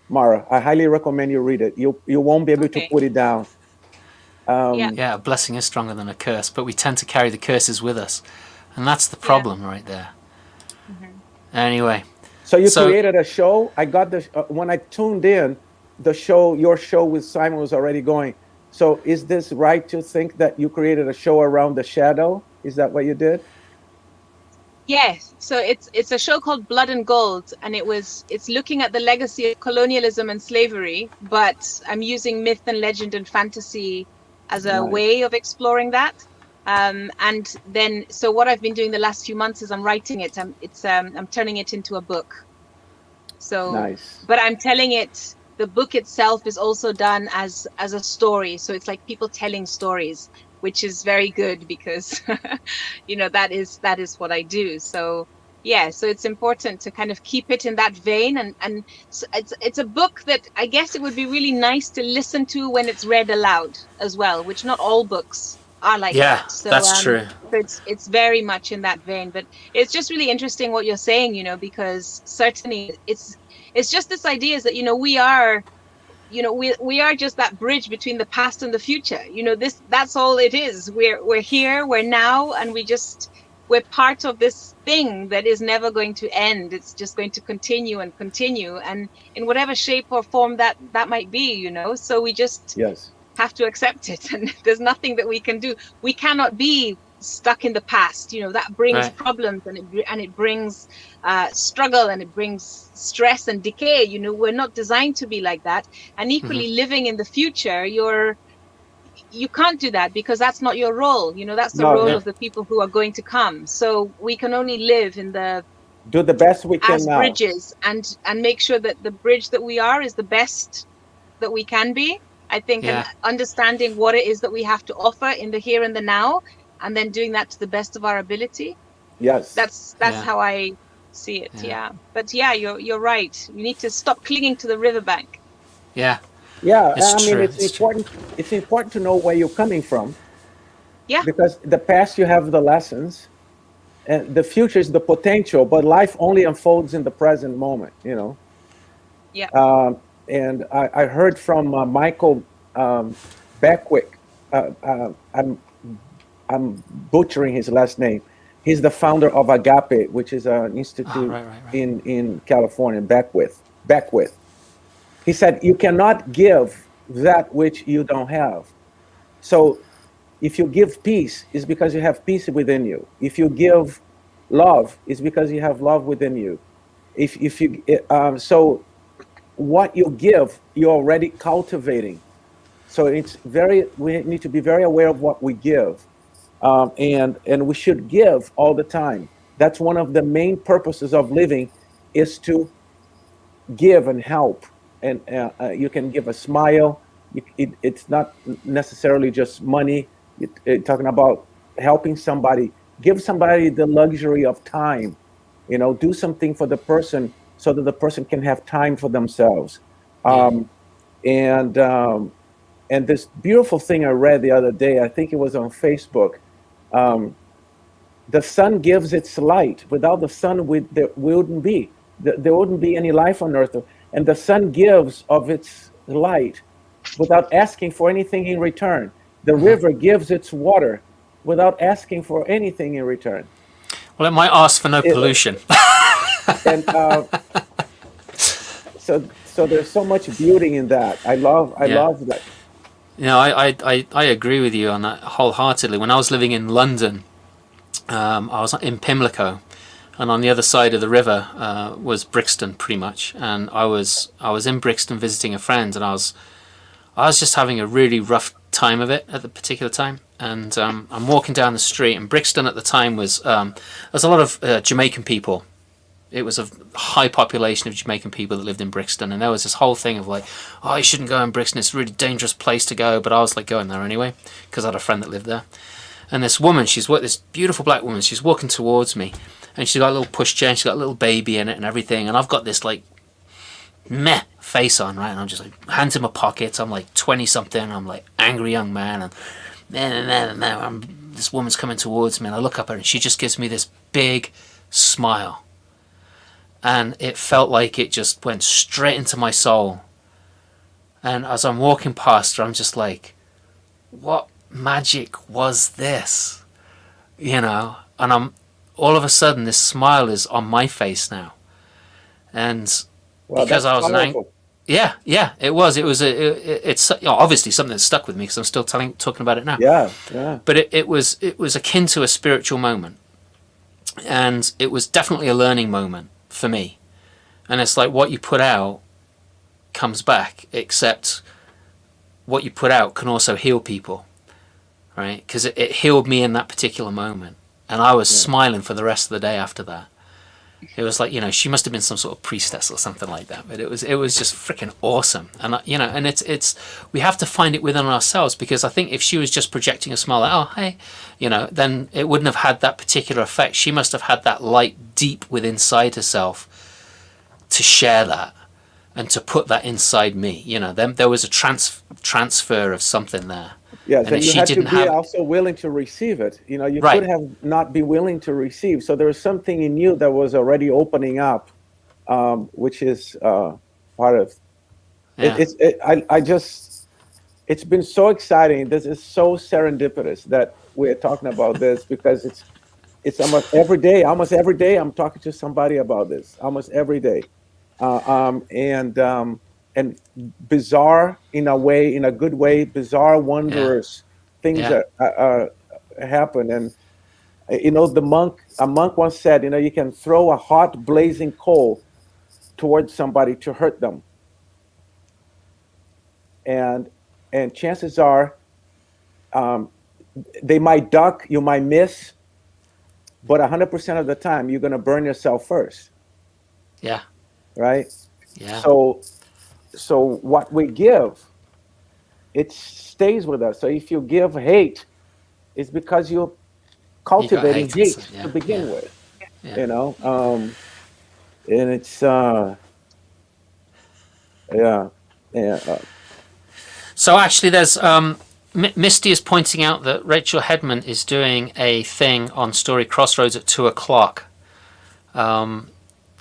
Mara. I highly recommend you read it. You won't be able to put it down. Yeah, a blessing is stronger than a curse, but we tend to carry the curses with us, and that's the problem right there. Anyway. So you created a show. I got when I tuned in, your show with Simon was already going. So is this right to think that you created a show around the shadow? Is that what you did? Yes. So it's a show called Blood and Gold, and it's looking at the legacy of colonialism and slavery, but I'm using myth and legend and fantasy as a way of exploring that. And then, so what I've been doing the last few months is I'm writing it. I'm turning it into a book. So, but I'm telling it. The book itself is also done as a story. So it's like people telling stories, which is very good because, that is what I do. So so it's important to kind of keep it in that vein. And so it's a book that I guess it would be really nice to listen to when it's read aloud as well, which not all books are like that. So that's true. It's very much in that vein. But it's just really interesting what you're saying, because certainly it's just this idea is that, we are just that bridge between the past and the future. That's all it is. We're here, we're now, and we're part of this thing that is never going to end. It's just going to continue and continue, and in whatever shape or form that might be, so we just have to accept it, and there's nothing that we can do. We cannot be stuck in the past. That brings problems, and it brings struggle, and it brings stress and decay. We're not designed to be like that. And equally, living in the future, you can't do that, because that's not your role. That's the role of the people who are going to come. So we can only live in do the best we can as now. Bridges, and make sure that the bridge that we are is the best that we can be. I think, and understanding what it is that we have to offer in the here and the now, and then doing that to the best of our ability. Yes, that's how I see it. But you're right. We need to stop clinging to the riverbank. It's important to know where you're coming from, because the past, you have the lessons, and the future is the potential, but life only unfolds in the present moment. And I heard from Michael Beckwith. I'm butchering his last name. He's the founder of Agape, which is an institute in California. Beckwith. He said, you cannot give that which you don't have. So if you give peace, it's because you have peace within you. If you give love, it's because you have love within you. So what you give, you're already cultivating. So we need to be very aware of what we give. And we should give all the time. That's one of the main purposes of living, is to give and help. And you can give a smile. It's not necessarily just money. Talking about helping somebody, give somebody the luxury of time. Do something for the person so that the person can have time for themselves. And this beautiful thing I read the other day, I think it was on Facebook. The sun gives its light. Without the sun, there wouldn't be any life on earth. And the sun gives of its light without asking for anything in return. The river gives its water without asking for anything in return. Well, it might ask for no pollution. And so there's so much beauty in that. I love that. You know, I agree with you on that wholeheartedly. When I was living in London, I was in Pimlico, and on the other side of the river was Brixton, pretty much. And I was in Brixton visiting a friend, and I was just having a really rough time of it at the particular time. And I'm walking down the street, and Brixton at the time was there's a lot of Jamaican people. It was a high population of Jamaican people that lived in Brixton, and there was this whole thing of like, oh, you shouldn't go in Brixton, it's a really dangerous place to go. But I was like going there anyway because I had a friend that lived there. And this woman, this beautiful black woman, she's walking towards me, and she's got a little pushchair, and she's got a little baby in it and everything, and I've got this like meh face on, right? And I'm just like, hands in my pockets, I'm like 20 something, I'm like angry young man, and this woman's coming towards me, and I look up at her, and she just gives me this big smile. And it felt like it just went straight into my soul. And as I'm walking past her, I'm just like, what magic was this? You know? And I'm all of a sudden, this smile is on my face now. And Well, because that's I was powerful. yeah, it was it's obviously something that stuck with me because I'm still talking about it now. Yeah. But it was akin to a spiritual moment, and it was definitely a learning moment for me. And it's like what you put out comes back, except what you put out can also heal people, right? Because it healed me in that particular moment, and I was smiling for the rest of the day after that. It was like, you know, she must have been some sort of priestess or something like that, but it was just freaking awesome. And you know, and it's we have to find it within ourselves, because I think if she was just projecting a smile like, oh hey, you know, then it wouldn't have had that particular effect. She must have had that light deep within inside herself to share that and to put that inside me. You know, then there was a transfer of something there. Yes, and if you she had to didn't be have also willing to receive it. You know, you right, could have not be willing to receive. So there was something in you that was already opening up, which is part of yeah, I just, it's been so exciting. This is so serendipitous that we're talking about this, because it's almost every day. Almost every day, I'm talking to somebody about this. Almost every day, and bizarre in a way, in a good way, bizarre, wondrous things yeah, that happen. And you know, a monk once said, you know, you can throw a hot blazing coal towards somebody to hurt them, and chances are they might duck, you might miss, but 100% of the time you're going to burn yourself first, yeah, right? yeah. So what we give, it stays with us. So if you give hate, it's because you're You got cultivating hate hate inside. to Yeah, begin yeah, with, yeah. you know. And it's yeah, So actually, there's Misty is pointing out that Rachel Hedman is doing a thing on Story Crossroads at 2:00.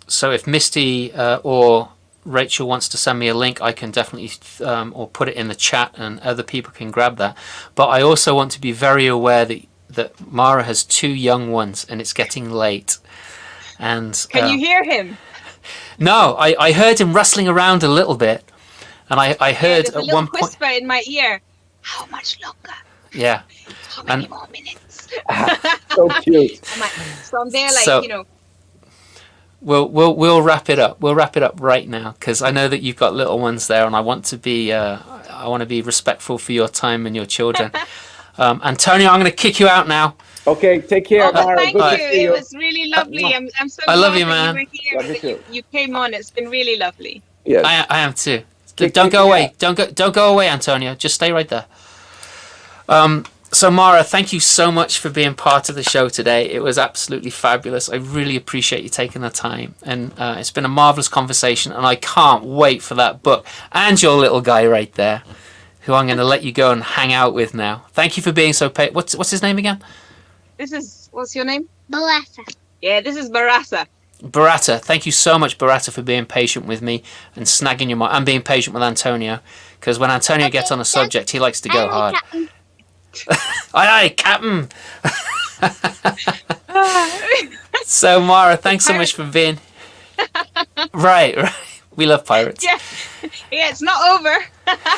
So if Misty or Rachel wants to send me a link, I can definitely or put it in the chat, and other people can grab that. But I also want to be very aware that Mara has 2 young ones, and it's getting late. And Can you hear him? no, I heard him rustling around a little bit, and I heard There's a at little one point. whisper in my ear. How much longer? Yeah, How many and more minutes? so cute. So I'm there, like, So- you know. we'll wrap it up. We'll wrap it up right now, because I know that you've got little ones there, and I want to be respectful for your time and your children. Antonio, I'm going to kick you out now. Okay, take care, Oh, Mara. thank Good to you. see It you. was really lovely. I'm so I glad love you, that man. you were here Love and you that you came on. It's been really lovely. Yes. I am too. Kick Don't it go away. out. Don't go away, Antonio. Just stay right there. So Mara, thank you so much for being part of the show today. It was absolutely fabulous. I really appreciate you taking the time, and it's been a marvelous conversation, and I can't wait for that book and your little guy right there, who I'm going to let you go and hang out with now. Thank you for being so patient. What's his name again? What's your name? Balasa. Yeah, this is Barasa. Barata. Thank you so much, Barata, for being patient with me and snagging your mic, and being patient with Antonio, because when Antonio gets on a subject, he likes to go hard. Aye, aye, Captain. So, Mara, thanks so much for being. Right. We love pirates. Yeah, it's not over.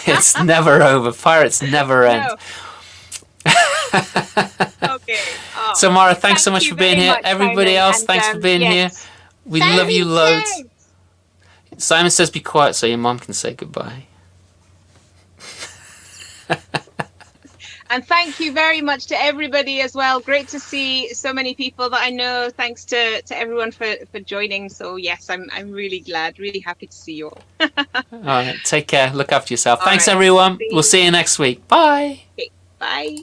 It's never over. Pirates never end. No. Okay. Oh. So, Mara, thanks so much you for being very here. much, Everybody Simon, else, and, thanks for being here. yes. We Simon love you loads. says. Simon says be quiet so your mom can say goodbye. And thank you very much to everybody as well. Great to see so many people that I know. Thanks to everyone for joining. So yes, I'm really glad, really happy to see you all. All right, take care. Look after yourself. All Thanks, right. everyone. See We'll see you next week. Bye. Okay, bye.